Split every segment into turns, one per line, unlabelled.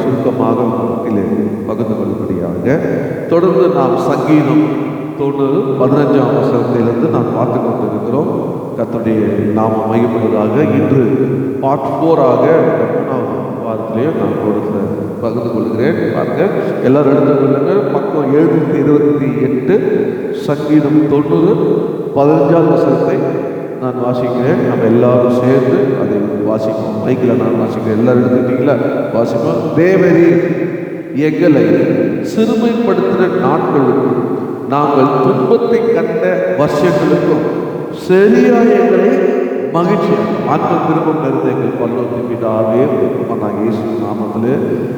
சுருக்கமாக மத்தியிலே பகிர்ந்து கொள்ளும்படியாக தொடர்ந்து நாம் சங்கீதம் 15ஆம் வசனத்திலிருந்து நாம் பார்த்து கொண்டிருக்கிறோம். கர்த்தருடைய நாமம் மையப்படுவதாக. இன்று பார்ட் 4ஆக 3வது வாரத்திலேயே நான் கொடுத்து பகிர்ந்து கொள்கிறேன். பாருங்க, எல்லாரும் எடுத்துக் கொள்ளுங்க. பக்கம் 728 சங்கீதம் 15ஆம் வசனத்தை நான் வாசிக்கிறேன். நம்ம எல்லாரும் சேர்ந்து அதை வாசிப்போம். மைக்கில் நான் வாசிக்கிறேன். எல்லாரும் எடுத்துக்கிட்டீங்களா? வாசிப்போம். தேவரே, எங்களை சிறுமைப்படுத்தின நாட்களுக்கும் நாங்கள் துன்பத்தை கண்ட வருஷங்களுக்கும் சரியாக எங்களை மகிழ்ச்சியாக ஆத்ம திரும்பம் நிறைந்த எங்கள் பல்லவத்தை பிதாவே, நான் இயேசு நாமத்தில்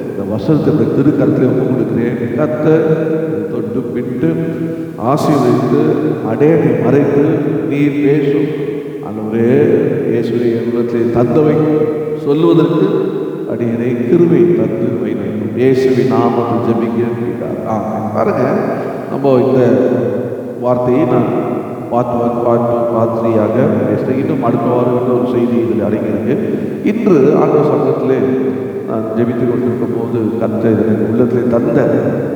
இந்த வருஷத்தை திருக்கரத்தில் ஒப்பு கொடுக்கிறேன். கர்த்தர் தொட்டு பிட்டு ஆசீர்வதித்து அடையை மறைத்து நீர் பேசும் அன்றுவரே இயேசுவை உள்ளத்தை தந்தவை சொல்லுவதற்கு அடியனை கிருபை தந்து வைக்கும் இயேசுவின் நாமத்தில் ஜெபிக்கிறார். பாருங்க, நம்ம இந்த வார்த்தையை நான் பார்ட் 3ஆக பேசுகிறேன். இன்னும் அடுத்த வாரம் ஒரு செய்தி இதில் அடங்கியிருக்கு. இன்று ஆண்டவர் சமூகத்திலே நான் ஜெபித்து கொண்டிருக்கும் போது கர்த்தர் உள்ளத்தில் தந்த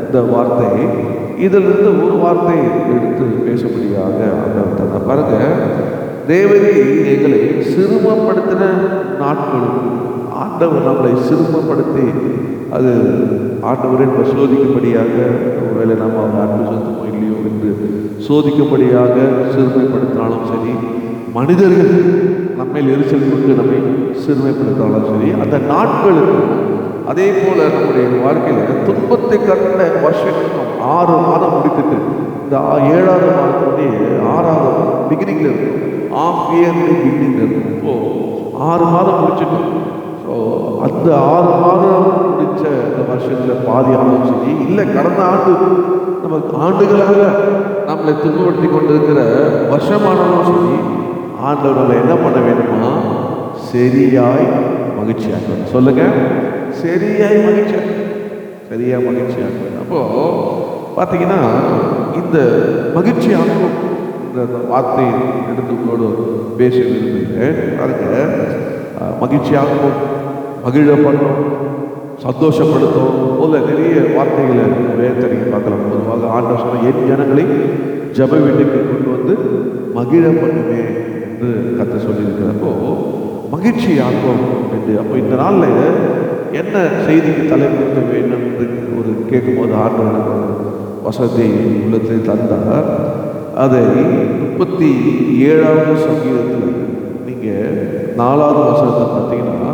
இந்த வார்த்தை, இதிலிருந்து ஒரு வார்த்தை எடுத்து பேசும்படியாக ஆண்டவர் தந்த. பாருங்க, தேவரே எங்களை சிறுமப்படுத்தின நாட்களும் ஆண்டவர் நம்மளை சிறுமப்படுத்தி அது ஆண்டவரை நம்ம சோதிக்கும்படியாக, ஒருவேளை நம்ம அவங்க அன்பு சொந்தமோ இல்லையோ என்று சோதிக்கும்படியாக சிறுமைப்படுத்தினாலும் சரி, மனிதர்கள் நம்மை எரிச்சல் கொண்டு நம்மை சிறுமைப்படுத்தினாலும் சரி, அந்த நாட்களுக்கு அதே போல நம்முடைய வாழ்க்கையில் துன்பத்தை கண்ட வருஷங்களுக்கும் 6 மாதம் முடித்துட்டு இந்த 7வது மாதத்துடைய 6வது பிகினிங்கில் இருக்கும், ஆஃப் இயர்லி பிகினிங்கில் இருக்கும். இப்போது 6 மாதம் முடிச்சுட்டோம். ஸோ அந்த 6 மாதம் முடித்த இந்த வருஷத்தில் பாதி ஆனாலும் சரி, இல்லை கடந்த ஆண்டு நம்ம ஆண்டுகளாக நம்மளை துன்பப்படுத்தி கொண்டிருக்கிற வருஷமானாலும் சரி, ஆண்டவர்களை என்ன பண்ண வேண்டுமா? சரியாய் மகிழ்ச்சியாக சொல்லுங்க. சரியாய் மகிழ்ச்சியாக, சரியாக மகிழ்ச்சியாக. அப்போது பார்த்தீங்கன்னா இந்த மகிழ்ச்சியாகவும் இந்த வார்த்தையை எடுத்துக்கோடு பேச விரும்புகிறேன். அதுக்கு மகிழ்ச்சியாகவும் மகிழப்படும் சந்தோஷப்படுத்தும் போல நிறைய வார்த்தைகளை வேதனையை பார்க்கலாம். பொதுவாக ஆண்டவர் சொன்ன என் ஜனங்களை ஜப வீட்டுக்கு கொண்டு வந்து மகிழ பண்ணுமே என்று கர்த்தர் சொல்லியிருக்கிறப்போ மகிழ்ச்சியாகும் என்று. அப்போ இந்த நாளில் என்ன செய்திக்கு தலைப்படுத்த வேண்டும் என்று ஒரு கேட்கும்போது ஆண்டவர் வசதி உள்ளத்தில் தந்தார். அதை 37ஆவது சங்கீதத்தில் நீங்கள் 4வது வசனத்தை பார்த்தீங்கன்னா,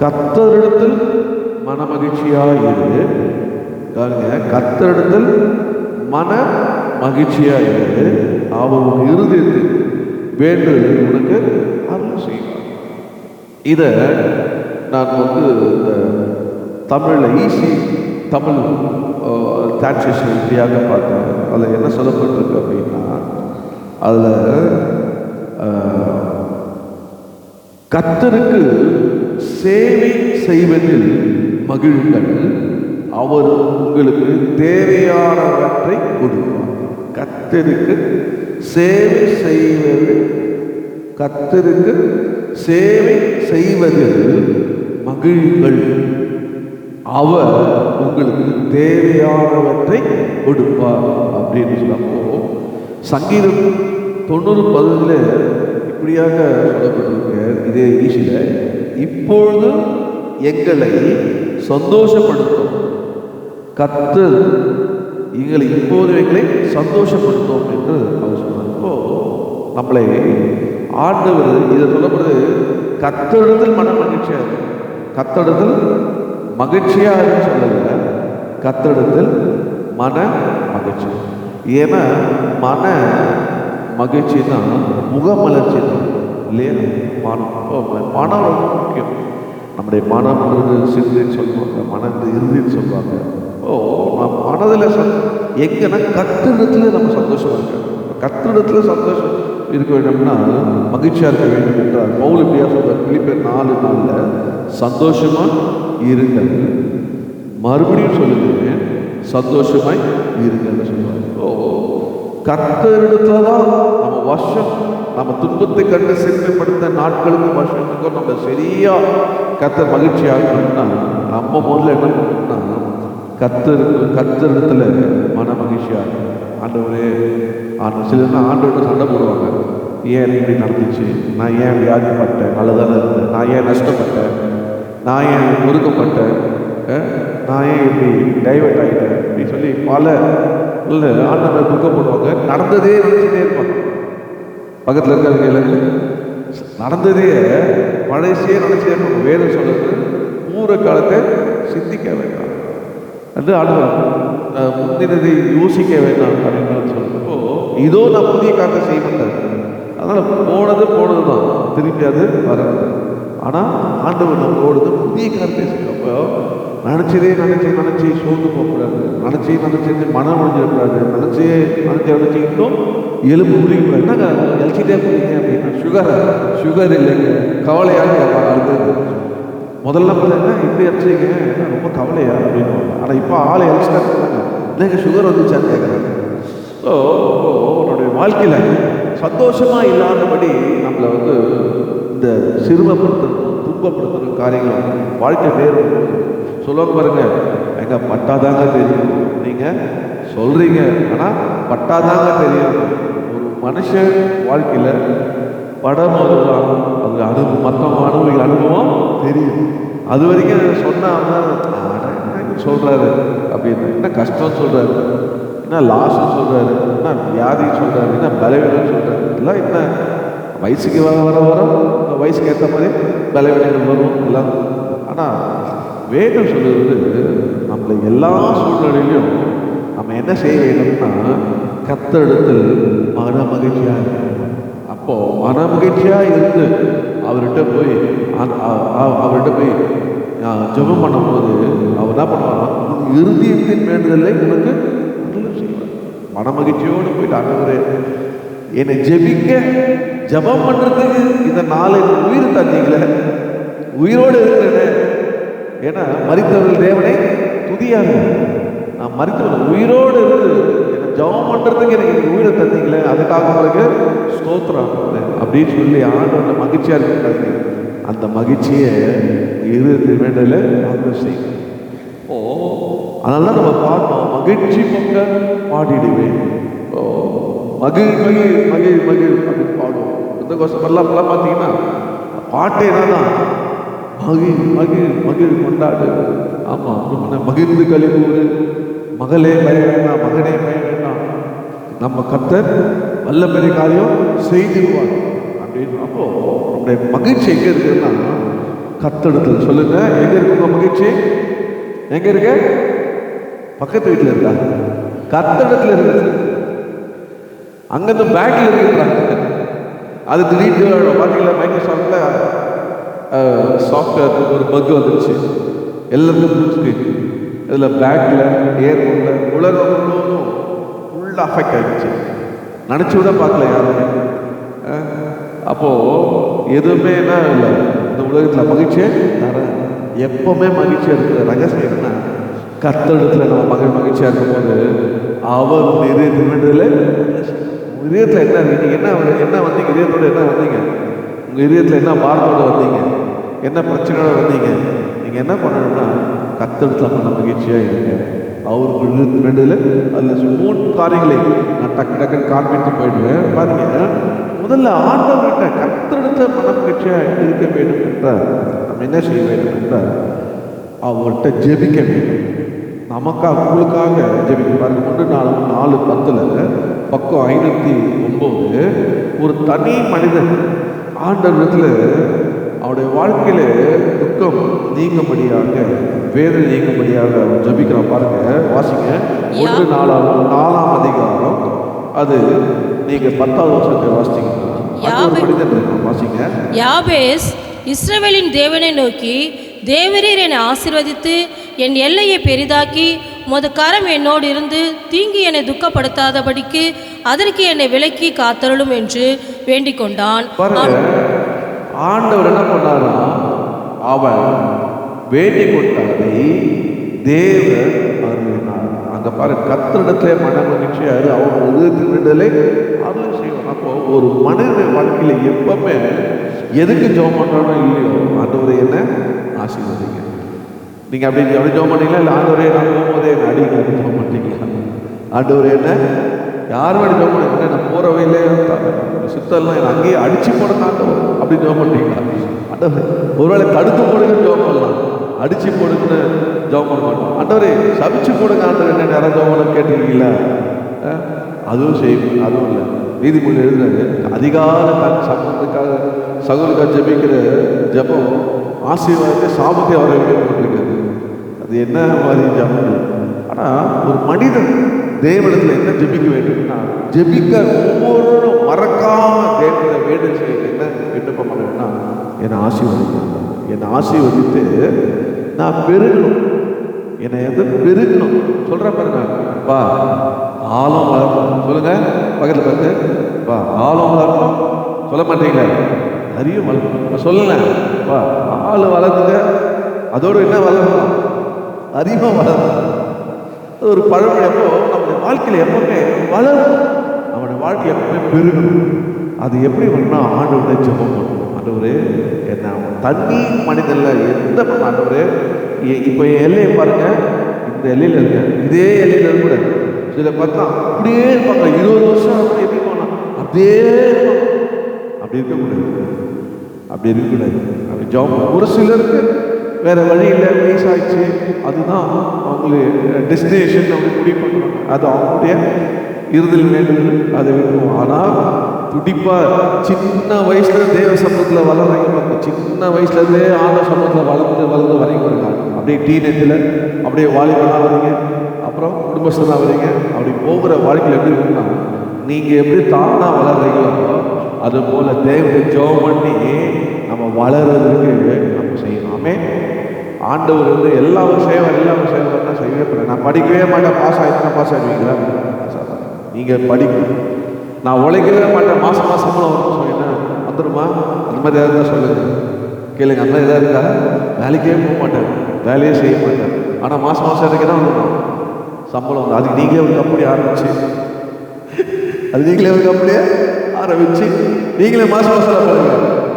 கர்த்தரிடத்தில் மன மகிழ்ச்சியாக இரு. கர்த்தரிடத்தில் மன மகிழ்ச்சியாக இரு, அவர் உன் இருதயத்தில் வேண்டு உனக்கு அருள் செய்வார். இதை நான் இந்த தமிழில் ஈஸி தமிழ் டிரான்ஸ்லேஷன் இப்படியாக பார்த்தேன். அதில் என்ன சொல்லப்பட்டிருக்கு அப்படின்னா, அதில் கர்த்தருக்கு சேவை செய்வதில் மகிழுங்கள், அவர் உங்களுக்கு தேவையானவற்றை கொடுப்பார். கர்த்தருக்கு சேவை செய்வது, கர்த்தருக்கு சேவை செய்வதில் மகிழுங்கள், அவர் உங்களுக்கு தேவையானவற்றை கொடுப்பார் அப்படின்னு சொல்லப்போ சங்கீதம் 90:10 இப்படியாக சொல்லப்பட்டிருக்க இதே ஈஸியில், இப்பொழுது எங்களை சந்தோஷப்படுத்தும் கர்த்தர், எங்களை சந்தோஷப்படுத்தும் என்று அவர் சொன்னார். இப்போ நம்மளை ஆண்டவர் இதை சொல்லப்படுது, கர்த்தரிடத்தில் மன மகிழ்ச்சியாக, கர்த்தரிடத்தில் மகிழ்ச்சியாக சொல்லல, கர்த்தரிடத்தில் மன மகிழ்ச்சி. ஏன்னா மன மகிழ்ச்சி தான் முகமலர்ச்சி தான் இல்லையா? மனம் ரொம்ப முக்கியம். நம்முடைய மனம்ன்றது சிந்தைன்னு சொல்லுவாங்க, மனம் இறுதின்னு சொல்லுவாங்க. நம்ம மனதில் எங்கன்னா கர்த்தரிடத்தில் நம்ம சந்தோஷமாக இருக்கணும். கர்த்தரிடத்தில் சந்தோஷம் இருக்க வேண்டும்னா மகிழ்ச்சியாக இருக்க வேண்டும் என்றால் பவுல் இப்படியா சொல்றார், பிலிப்பியர் 4:4 சந்தோஷமாக இருங்கள். மறுபடியும் சொல்லுங்க, சந்தோஷமாய் இருங்கன்னு சொல்லுவாங்க. கர்த்தரிடத்துல தான் நம்ம வருஷம், நம்ம துன்பத்தை கண்டு சிறுமைப்படுத்த நாட்களுக்கும் வருஷத்துக்கும் நம்ம சரியா கர்த்தர் மகிழ்ச்சியாக நம்ம முதல்ல என்ன பண்ணணும்னா கத்தரிடத்துல மன மகிழ்ச்சியாக ஆண்டவரே சிலர்னா ஆண்டவர்கிட்ட சண்டை போடுவாங்க. ஏன் இப்படி நடந்துச்சு, நான் ஏன் வியாதிப்பட்டேன், நல்லதானே இருந்தேன், நான் ஏன் நஷ்டப்பட்டேன், நான் ஏன் ஒதுக்கப்பட்டேன், நான் ஏன் இப்படி டைவர்ட் ஆகிட்டேன் இப்படி சொல்லி பல இல்லை ஆண்டவரை துக்கப்படுவாங்க. நடந்ததே நினச்சிட்டே இருப்பாங்க. பக்கத்தில் இருக்கிறவங்க எல்லாரும் நடந்ததே பழையசே நினச்சிட்டே இருப்பாங்க. வேதம் சொல்லுறது பூர காலத்தை சிந்திக்க வேண்டாம் என்று ஆண்டவர் முந்தினதை யோசிக்க வேண்டாம் அப்படின்னு சொல்றப்போ இதோ நான் புதிய காலத்தை செய்ய மாட்டேன். அதனால் போனது தான், திரும்பி அது வராது. ஆனால் ஆண்டவர் நம்மளோடது புதிய காலத்தை செய்யப்போ நினச்சதே நினச்சி சோர்ந்து போகக்கூடாது, நினச்சி மனம் முடிஞ்சிடக்கூடாது, நினச்சி இன்னும் எலும்பு முடியக்கூடாது. என்னங்க எல்சிட்டே போறீங்க அப்படின்னா சுகர் இல்லைங்க, கவலையாக அடுத்தது. முதல்ல பார்த்தீங்கன்னா இப்படி அடிச்சிங்க ரொம்ப கவலையா அப்படின்னு. ஆனால் இப்போ ஆளை எல்சிட்டா இருக்காங்க, இல்லைங்க சுகர் வந்துச்சான்னு கேட்குறாங்க. ஸோ உன்னுடைய வாழ்க்கையில் சந்தோஷமாக இல்லாதபடி நம்மளை இந்த சிறுமப்படுத்துறதும் துன்பப்படுத்துகிற காரியங்கள் வாழ்க்கை வேறு சொல்லுவாங்க பாருங்க. எங்க பட்டாதாங்க தெரியும், நீங்கள் சொல்கிறீங்க ஆனால் பட்டாதாங்க தெரியும். ஒரு மனுஷன் வாழ்க்கையில் படம் அது மற்றவங்க அனுபவம் தெரியும். அது வரைக்கும் சொன்னால் சொல்கிறாரு அப்படின்னு, என்ன கஷ்டம் சொல்கிறாரு, என்ன லாஸ்ன்னு சொல்கிறாரு, என்ன வியாதி சொல்கிறாரு, என்ன பலவீனம் சொல்கிறாரு. இதெல்லாம் என்ன வயசுக்கு வர வயசுக்கு ஏற்ற மாதிரி பலவீனங்கள் வரும் எல்லாம். ஆனால் வேதம் சொல்லுறது நம்மளை எல்லா சூழ்நிலையிலும் நம்ம என்ன செய்ய வேண்டும்னா கர்த்தரிடத்தில் மன மகிழ்ச்சியாக இருக்கணும். அப்போது மன மகிழ்ச்சியாக இருந்து அவர்கிட்ட போய் ஜெபம் பண்ணும்போது அவர் என்ன பண்ணுவாங்க, இறுதியத்தின் வேண்டுதலை உனக்கு செய்வார். மன மகிழ்ச்சியோடு போயிட்டு ஆண்டவரே என்னை ஜெபம் பண்ணுறதுக்கு இந்த நாளை உயிர் தந்தீங்களே, உயிரோடு இருக்கிறேன். ஏன்னா மரித்தவர்கள் தேவனை துதியாக, நான் மரித்தவர்கள் உயிரோடு இருந்து என்னை ஜெபம் பண்ணுறதுக்கு எனக்கு உயிரை தந்தீங்களே, அதுக்காக உங்களுக்கு ஸ்தோத்திரம் அப்படின்னு சொல்லி ஆண்டவரை மகிழ்ச்சியாக இருக்கிறாங்க. அந்த மகிழ்ச்சியை இறுதி வேண்டல ஆண்டவர் செய்யும். அதனால தான் நம்ம பாடணும், மகிழ்ச்சி பொங்க பாடிடுவேன், மகிழ் அப்படின்னு பாடுவோம். இந்த கோஷமெல்லாம் பார்த்தீங்கன்னா பாட்டே தான் மகிழ் கொண்டாடு. ஆமாம், மகிழ்ந்து கழிவுறு, மகளே பய வேண்டாம், மகனே பய வேண்டாம், நம்ம கர்த்தர் வல்ல பெரிய காரியம் செய்திருவார் அப்படின்னு. அப்போ நம்முடைய மகிழ்ச்சி எங்கே இருக்குன்னா கர்த்தரிடத்தில். சொல்லுங்க, எங்க இருக்கு உங்க மகிழ்ச்சி? எங்க இருக்கு? பக்கத்து வீட்டில் இருக்கா? கர்த்தரிடத்தில் இருக்கு. அங்கிருந்து பேக்ல இருக்கிறாங்க. அது திடீர்னு பார்த்தீங்களா, மைக்ரோசாஃப்ட்ல சாஃப்ட்வேர் ஒரு பக் வந்துருச்சு, எல்லாருக்கும் புரிஞ்சுட்டு இதில் பேக்கில் ஏர்ல உலகம் முழுவதும் ஃபுல்லாக அஃபெக்ட் ஆகிடுச்சு. நினச்சி விட பார்க்கல யாருமே. அப்போது எதுவுமே என்ன இல்லை, இந்த உலகத்தில் மகிழ்ச்சியை தர எப்போவுமே மகிழ்ச்சியாக இருக்கிற ரகசியம் என்னன்னா கர்த்தரிடத்தில் நம்ம மகிழ்ச்சியாக இருக்கும்போது அவர் இதயத்தில் இதயத்தில் என்ன இருக்கு, நீங்கள் என்ன வந்தீங்க, இதயத்தோடு என்ன வந்தீங்க, உங்கள் இதயத்தில் என்ன பாரத்தோடு வந்தீங்க, என்ன பிரச்சனையோட வந்தீங்க, நீங்கள் என்ன பண்ணணும்னா கர்த்தரிடத்தில் நம்ம மகிழ்ச்சியாக இருங்க. அவருக்கு ரெண்டுல அதில் 3 காரியங்களை நான் டக்குன்னு காண்பித்து போயிடுவேன். பாருங்க, முதல்ல ஆண்டவர்கிட்ட கர்த்தரிடத்தில் மன மகிழ்ச்சியாக இருக்க வேண்டும் என்றால் நம்ம என்ன செய்ய வேண்டும் என்றால் அவர்கிட்ட ஜெபிக்க வேண்டும். நமக்காக உங்களுக்காக ஜெபிக்க. பாருங்க, 4:10 பக்கம் 509 ஒரு தனி மனிதன் ஆண்டவரிடத்தில் அவருடைய வாழ்க்கையில துக்கம் நீங்கும்படியாக, வேதனை நீங்கும்படியாக அவர் ஜெபிக்கிறான். பாருங்க, வாசிங்க. 4ஆம் அதிகாரம், அது நீங்க 10வது வசனத்தை வாசிச்சீங்கன்னா வாசிங்க.
யாபேஸ் இஸ்ரவேலின் தேவனை நோக்கி, தேவரீர் என்னை ஆசீர்வதித்து என் எல்லையை பெரிதாக்கி உமது கரம் என்னோடு இருந்து தீங்கி என்னை துக்கப்படுத்தாதபடிக்கு அதற்கு என்னை விலக்கி காத்தருளும் என்று வேண்டிக் கொண்டான்.
ஆண்டவர் என்ன பண்ணாரா, அவன் வேண்டிக் கொண்டதை தேவன் அருளினார். அங்க பாரு, கர்த்தரிடத்திலே மன மகிழ்ச்சியாரு அவன் விடுதலை அருள் செய்வான். அப்போ ஒரு மனித வாழ்க்கையில எப்பவுமே எதுக்கு ஜெபம் பண்றானோ இல்லையோ, ஆண்டவரை என்ன ஆசீர்வதிங்க. நீங்கள் அப்படி ஜோம் பண்ணீங்களா? இல்லை ஆண்டவரே நான் போகும்போதே என்னை அடிக்க ஜோம் பண்ணிட்டீங்களா? ஆண்டவரே என்ன யாரும் அடி ஜோம் பண்ணி நான் போகிற வழியிலே சித்தர்லாம் என்னை அங்கேயே அடித்து போடுங்க ஆண்டவர் அப்படி ஜோம் பண்ணிட்டீங்களா? ஆண்டவர் ஒருவேளை தடுத்து போடுங்க ஜோம் பண்ணலாம், அடித்து போடுங்கன்னு ஜோம் பண்ண மாட்டோம். ஆண்டவரே சபிச்சு போடுங்க ஆண்டவர் என்ன நேரம் ஜோம் பண்ண கேட்டிருக்கீங்களா? அதுவும் செய்யும். அதுவும் இல்லை, நீதிமொழி எழுதுறாரு, அதிகால சமத்துக்காக சகோதரக்காக ஜெபிக்கிற ஜபம் ஆசீர்வாதத்தை சாபத்தை வர போட்டிருக்காது. அது என்ன மாதிரி ஜபம்? ஆனால் ஒரு மனிதன் தேவனிடத்தில் என்ன ஜெபிக்க வேண்டும்னா, ஜெபிக்க ஒவ்வொருவரும் மறக்காம தேவனை வேண்டுதல் செய்ய என்ன விண்ணப்பம் பண்ணுவேன்னா, என்னை ஆசீர்வதிக்கணும், என்னை ஆசீர்வதித்து நான் பெருகணும், என்னை பெருகணும் சொல்ற பாருங்க. வா ஆழம் வளரணும் சொல்லுங்க, பக்கத்தில் பார்த்து வா ஆழம் வளரணும் சொல்ல மாட்டீங்களா? அறிவும் வளரணும் சொல்லல. வா ஆள் வளர்ந்துங்க, அதோடு என்ன வளரணும்? அறிவும் வளரணும். ஒரு பழமொழி. எப்போ நம்முடைய வாழ்க்கையில் எப்பவுமே வளரும், நம்முடைய வாழ்க்கை எப்பவுமே பெருகணும். அது எப்படி வரணும்னா ஆண்டவரை ஜெபம் பண்ணணும். ஆண்டவரே என்ன தண்ணி மனிதனில் எந்த பண்ண ஆண்டவரே இப்போ என் எல்லையை பாருங்க, இந்த எல்லையில் இருக்க இதே எல்லையில் இருக்கக்கூடாது. சில பார்த்தா அப்படியே இருப்பாங்க 20 வருஷம் எப்படி போனா அப்படியே அப்படி இருக்கக்கூடாது, அப்படி இருக்கக்கூடாது. அப்படி ஜாப் ஒரு சிலருக்கு வேற வழி இல்லை, வயசு ஆயிடுச்சு, அதுதான் அவங்களுடைய டெஸ்டினேஷன் அவங்க முடிவு பண்ணுவாங்க. அது அவங்களுடைய இறுதியில் வேண்டுதல், அதை விட்டுருவோம். ஆனால் துடிப்பா சின்ன வயசுல தேவ சமூகத்தில் வளர்றீங்க, சின்ன வயசுலேருந்தே ஆன சமூகத்தில் வளர்ந்து வரீங்க. அப்படியே டீனேஜில் அப்படியே வாலிபனாக வரீங்க, அப்புறம் குடும்பஸ்தனாக வரீங்க. அப்படி போகிற வாழ்க்கையில் எப்படி இருக்குன்னா, நீங்கள் எப்படி தானாக வளர்றீங்களோ அது போல் தேவனை ஜெபம் பண்ணி நம்ம வளர்றதுக்கு நம்ம செய்யலாமே. ஆண்டவர் எல்லாரும் செய்வார், எல்லாரும் செய்வார்னா செய்யவே போகிறேன். நான் படிக்கவே மாட்டேன், பாஸ் ஆகிடுவீங்களா? நீங்கள் படிக்கணும். நான் உழைக்கவே மாட்டேன், மாதம் வரும்னு சொன்னீங்கன்னா வந்துடுமா? அந்த மாதிரி ஏதாவது தான் சொல்லுங்கள், கேளுங்க. அந்த மாதிரி எதாவது இருக்கா? வேலைக்கே போக மாட்டேன், வேலையே செய்ய மாட்டேன், ஆனால் மாதம் வரைக்கும் தான் வந்துடும் சம்பளம் வந்து. அதுக்கு நீங்களே ஒரு கம்பெனி ஆரம்பிச்சு, நீங்களே மாதம் பண்ணுங்க,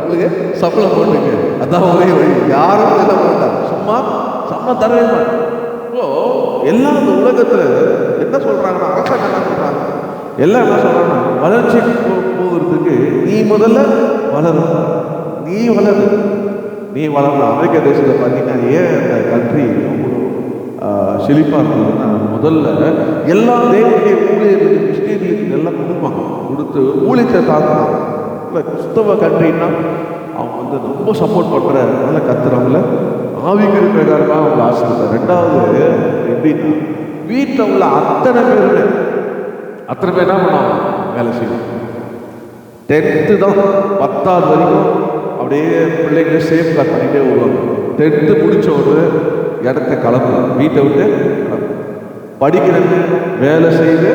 உங்களுக்கு சம்பளம் போட்டுங்க. அதான் ஒரே வழி. யாரும் என்ன பண்ணாங்க, சும்மா சம்பளம் தரவே மாட்டேன். ஸோ எல்லாம் இந்த உலகத்தில் என்ன சொல்கிறாங்கன்னா, அரசாங்கம் என்ன சொல்கிறாங்க, எல்லாம் என்ன சொல்கிறாங்கன்னா, வளர்ச்சி போகிறதுக்கு நீ முதல்ல வளரும், நீ வளரணும். அமெரிக்க தேசத்தில் பார்த்தீங்கன்னா ஏன் அந்த கண்ட்ரி செழிப்பாக இருந்ததுன்னா, முதல்ல எல்லா தேவனுடைய ஊழியர்களுக்கு மிஷினரிகளுக்கு எல்லாம் கொடுத்து ஊழியத்தை தாக்குறாங்க. இல்லை கிறிஸ்தவ கண்ட்ரின்னா அவங்க ரொம்ப சப்போர்ட் பண்ணுற நல்ல கத்துறவங்கள ஆவிக்குரிய பிரகாரமாக அவங்க ஆசிரியர். ரெண்டாவது எப்படின்னா, வீட்டில் உள்ள அத்தனை பேர் என்ன பண்ணுவாங்க, வேலை செய்யணும். 10th தான் 10வது வரைக்கும் அப்படியே பிள்ளைங்களே சேஃப் கார்ட் பண்ணிகிட்டே வருவாங்க. 10th முடிச்ச ஒரு இடத்த கிளம்பு, வீட்டை விட்டு படிக்கிறது, வேலை செய்து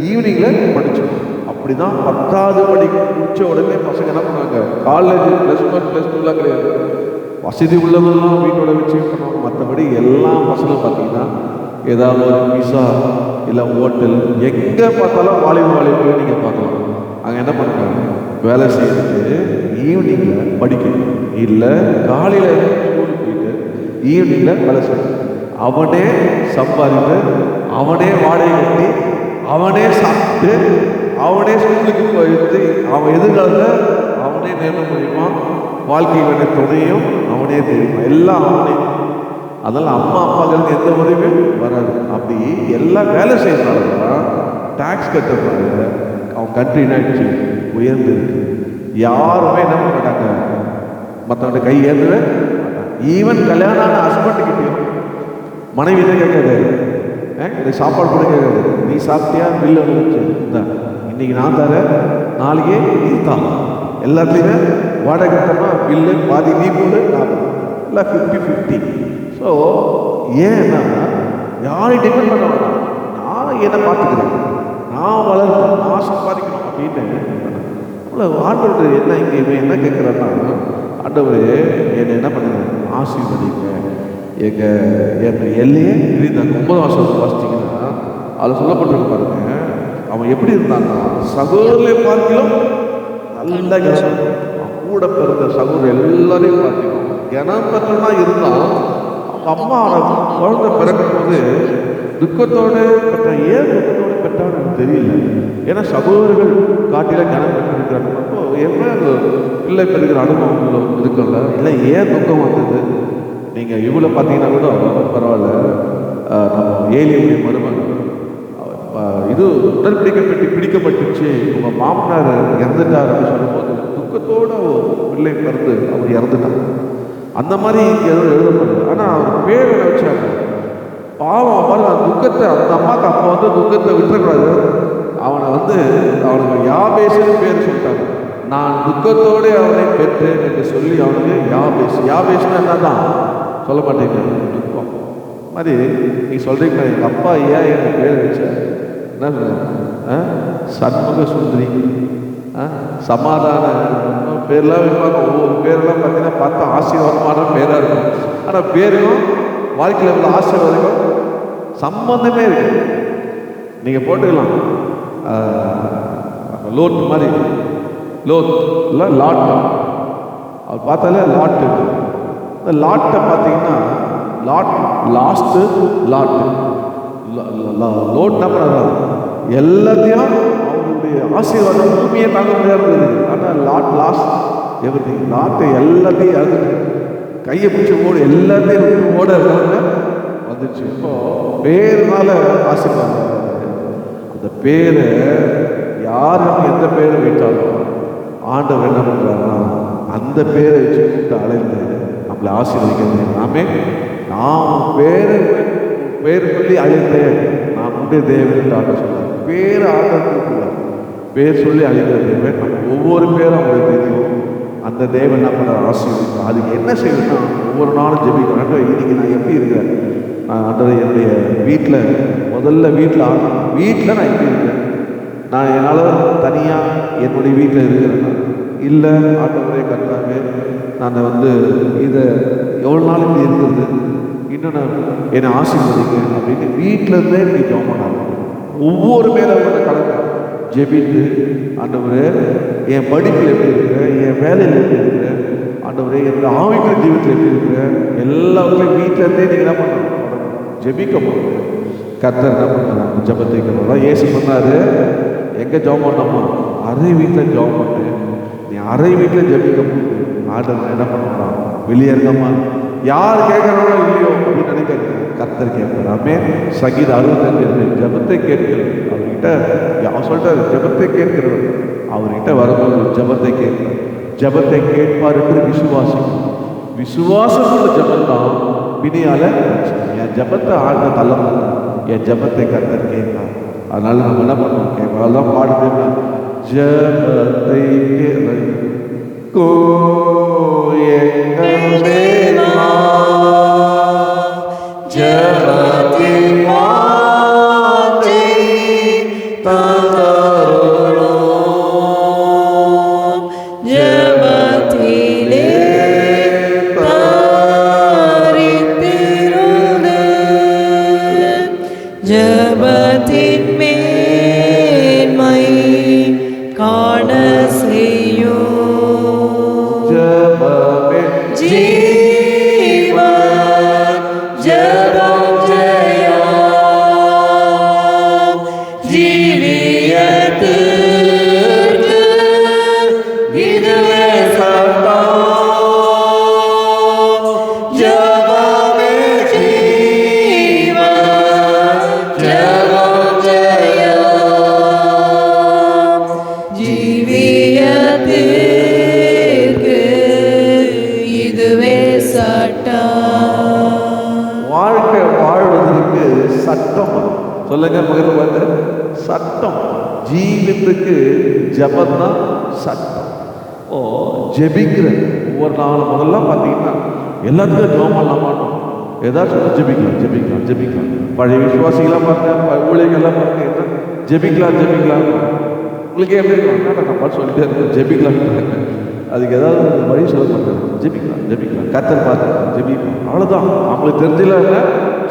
ஈவினிங்கில் படிச்சோம். அப்படி தான் 10வது முடிச்ச உடனே பசங்க என்ன பண்ணாங்க, காலேஜ் +1 +2 கிடையாது. வசதி உள்ளவங்களாம் வீட்டோட வச்சு பண்ணுவாங்க. மற்றபடி எல்லா பசங்களும் பார்த்தீங்கன்னா ஏதாவது ஒரு பிஸா இல்லை ஹோட்டல், எங்கே பார்த்தாலும் வாலிபல் நீங்கள் பார்க்கலாம். அங்கே என்ன பண்ணுறாங்க, வேலை செய்யறது, ஈவினிங்கில் படிக்கணும், இல்லை காலையில் ஸ்கூலுக்கு போயிட்டு ஈவினிங்கில் வேலை செய்யணும். அவனே சம்பாதித்து, அவனே வாடகை கட்டி, அவனே சாப்பிட்டு, அவனே ஸ்கூலுக்கு போயிட்டு, அவன் எதிர்காலத்தில் அவனே நேர்ந்த முடியுமா, வாழ்க்கை வேண்டிய துணையும் அவனே தெரியுமா, எல்லாம் அவனே. அதெல்லாம் அம்மா அப்பாக்களுக்கு எந்த உதவியும் வராது. அப்படி எல்லாம் வேலை செய்யறதுனால டாக்ஸ் கட்டுறதுனால அவன் கண்ட்ரி என்னாச்சு உயர்ந்து இருக்கு. யாருமே என்ன பண்ண மாட்டாங்க, மற்றவங்க கை ஏற்றவே மாட்டாங்க. ஈவன் கல்யாணம் ஆன ஹஸ்பண்டுக்கிட்டையும் மனைவி தான் கேட்காது, இந்த சாப்பாடு கூட கேட்காது, நீ சாப்பிட்டியா, பில்லு வந்துச்சு தான், இன்னைக்கு நான் தரேன், நாளைக்கே நீ தான். எல்லாத்துலேயுமே வாடகை கட்டமா பில்லு பாதி நீ போடு, நான் இல்லை 50-50. ஸோ ஏன்னா யாரையும் டிபெண்ட் பண்ண வேண்டாம், நான் என்னை பார்த்துக்கிறேன், நான் வளர்றேன், நான் சம்பாதிக்கணும் அப்படின்னு. அவ்வளோ ஆண்டவர் என்ன இங்கே என்ன கேட்குறேன்னா, ஆண்டவர் என்னை என்ன பண்ணுங்க, ஆசீர்வதிங்க, எங்கள் எல்லையே இதுதான். 9ஆம் வசனம் வாசிச்சிங்கன்னா அதில் சொல்லப்பட்டிருக்கு பாருங்க, அவன் எப்படி இருந்தான்னா, சகோதரரை பார்க்கலாம் நல்ல கனம், கூட பிறந்த சகோதரர் எல்லாரையும் பார்க்கணும், கனம் பெற்றனா இருந்தால் அவங்க அம்மா குழந்தை பிறக்கும் போது துக்கத்தோடு பெற்ற, ஏன் துக்கத்தோடு பெற்றான்னு எனக்கு தெரியல. ஏன்னா சகோதரர்கள் காட்டில கனம் பெற்றிருக்கிறாங்க. அப்போ என்ன பிள்ளை பெறுகிற அனுபவங்களும் இருக்குல்ல, இல்லை ஏன் துக்கம் வந்தது? நீங்கள் இவ்வளோ பார்த்தீங்கன்னா கூட பரவாயில்ல. நம்ம ஏலியுடைய மருமகன் இது பிடிக்கப்பட்டுச்சு, உங்கள் மாமனார் இறந்துட்டார் அப்படின்னு சொல்லும்போது துக்கத்தோடு பிள்ளை பிறந்து அவர் இறந்துட்டார். அந்த மாதிரி எதுவும் எழுதப்படுது. ஆனால் அவர் பேரை வச்சாங்க பாவம் பாரு, அந்த துக்கத்தை அந்த அம்மாவுக்கு அப்போ வந்து துக்கத்தை விட்டுறக்கூடாது. அவனுக்கு யாபேஸ்னு பேர் சொல்லிட்டாங்க. நான் துக்கத்தோடு அவனை பெற்றேன் என்று சொல்லி அவனுக்கு யாபேஸ்னா என்ன தான் சொல்ல மாட்டேங்க, துக்கம் மாதிரி. நீ சொல்கிறீங்களா எங்கள் அப்பா ஏன் எனக்கு பேர் வச்ச என்ன சொல்ல, சண்முக சுந்தரி, சமாதான பேர்லாம் வைப்பாங்க. ஒவ்வொரு பேரெல்லாம் பார்த்தீங்கன்னா பார்த்தா ஆசீர்வாதமான பேராக இருக்கும். ஆனால் பேருக்கும் வாழ்க்கையில் உள்ள ஆசீர்வாதம் சம்பந்தமே இருக்கு. நீங்கள் போட்டுக்கலாம் லோட் மாதிரி, லோத் இல்லை லாட், அவர் பார்த்தாலே லாட்டு. இந்த லாட்டை பார்த்தீங்கன்னா lot last lot load number எல்லாத்தையும் அவங்களுடைய ஆசீர்வாதம் பூமியை தாங்க முடியாது. ஆனால் லாட் லாஸ்ட் எவ்ரி லாட்டை எல்லாத்தையும் இறந்துட்டு கையை பிடிச்சி ஓடு எல்லாத்தையும் விட்டு ஓட வந்துச்சு. இப்போ பேருனால ஆசீர்வாதம். அந்த பேரை யாரும் எந்த பேரை வைத்தாலும் ஆண்டவர் என்ன பண்ணுறாருன்னா அந்த பேரை வச்சு கூப்பிட்டு அழைந்து நம்மளை ஆசீர்வதிக்கிறது. நாமே நாம் பேர் சொல்லி அழைத்தேன், நான் உடைய தேவன் ஆண்டவர் சொல்றார். பேரை ஆண்டவர் கூப்பிடுவார், பேர் சொல்லி அழைக்கிற தேவன். நம்ம ஒவ்வொரு பேரும் அவங்களுக்கு தெரியும். அந்த தேவன் நம்மளை ஆசீர்வதிக்கும். அதுக்கு என்ன செய்யணும்னா ஒவ்வொரு நாளும் ஜெபிக்கணும். இன்னைக்கு நான் எப்படி இருக்கிறேன், நான் ஆண்டவரை என்னுடைய வீட்டில் முதல்ல வீட்டில் நான் எப்படி இருக்கேன், நான் என்னால் தனியாக என்னுடைய வீட்டில் இருக்கிறேன்னா இல்லை ஆண்டவரே கர்த்தாவே நான் இதை எவ்வளோ நாள் இப்படி இருக்கிறது, இன்னும் நான் என்னை ஆசீர்வதிக்கிறேன் அப்படின்னு வீட்டிலேருந்தே நீ ஜெபம் பண்ணாங்க. ஒவ்வொரு மேலே கலந்து ஜெபித்து ஆண்டவரே என் படிப்பில் எப்படி இருக்கிறேன், என் வேலையில் எப்படி இருக்கிறேன், ஆண்டவரே என்னோட ஆவிக்கிற ஜீவத்தில் எப்படி இருக்கிறேன், எல்லாத்தையும் வீட்டிலேருந்தே நீங்கள் என்ன பண்ணணும், ஜெபிக்க போகணும். கர்த்தர் என்ன பண்ணுறாங்க, ஜெபத்தை கேட்கணும். ஏசு சொன்னார், எங்கே ஜெபம் பண்ணோமா, அரை வீட்டில் ஜெபம் பண்ணு. நீ அரை வீட்டில் ஜெபிக்க போகுது ஆண்டவர் என்ன பண்ணுறான், வெளியே இருக்கம்மா யார் கேட்குறாங்களோ இல்லையோ அப்படின்னு நினைக்கிறது கர்த்தர் கேட்கிறாமே. சங்கீதம் 65 ஜெபத்தை கேட்கிறது அவர்கிட்ட. அவர் சொல்லிட்டாரு ஜெபத்தை கேட்கிறவர், அவர்கிட்ட வரும்போது ஜெபத்தை கேட்கிறார். ஜெபத்தை கேட்பார் என்று விசுவாசம் உள்ள ஜெபந்தான் பிணியால. என் ஜெபத்தை ஆழ்ந்த தள்ள மாட்டார், என் ஜெபத்தை கர்த்தர் கேட்பார். அதனால நம்ம என்ன பண்ணுவோம், கேட்பாதான் பாடுது. ஜெபத்தை கோ ஜபத்தின் வார்த்தை தந்தருளும், ஜபத்திலே தரித்திருளே, ஜபத்தின் மேன்மை காண செய்யும். ஜபமே ஜீவன், ஜபம் ஜெயம், ஜீவியத்திற்கு இதுவே சட்டம். ஜபமே ஜீவன், ஜபம் ஜெயம், ஜீவியத்திற்கு இதுவே சட்டம். வாழ்க்கை வாழ்வதற்கு சட்டம் சொல்லுங்க, பக்கத்தில் பார்த்து சட்டம். ஜீவத்துக்கு ஜபம் தான் சட்டம். ஓ ஜெபிக்கிற ஒவ்வொரு நாளும் முதல்லாம் பார்த்தீங்கன்னா எல்லாத்துக்கும் ஜெபம் பண்ண மாட்டோம், ஏதாச்சும் ஜெபிக்கலாம். பழைய விசுவாசிகளாக பார்த்தேன், ஊழியர்கள்லாம் பார்த்தேன், என்ன ஜெபிக்கலாம். உங்களுக்கு எப்படி இருக்கும், நம்ம சொல்லிட்டே இருக்கோம் ஜெபிக்கலாம். அதுக்கு ஏதாவது வழி சொல்ல மாட்டாங்க. ஜெபிக்கலாம் கர்த்தர் பார்த்து ஜெபிப்போம், அவ்வளோதான். அவங்களுக்கு தெரிஞ்சல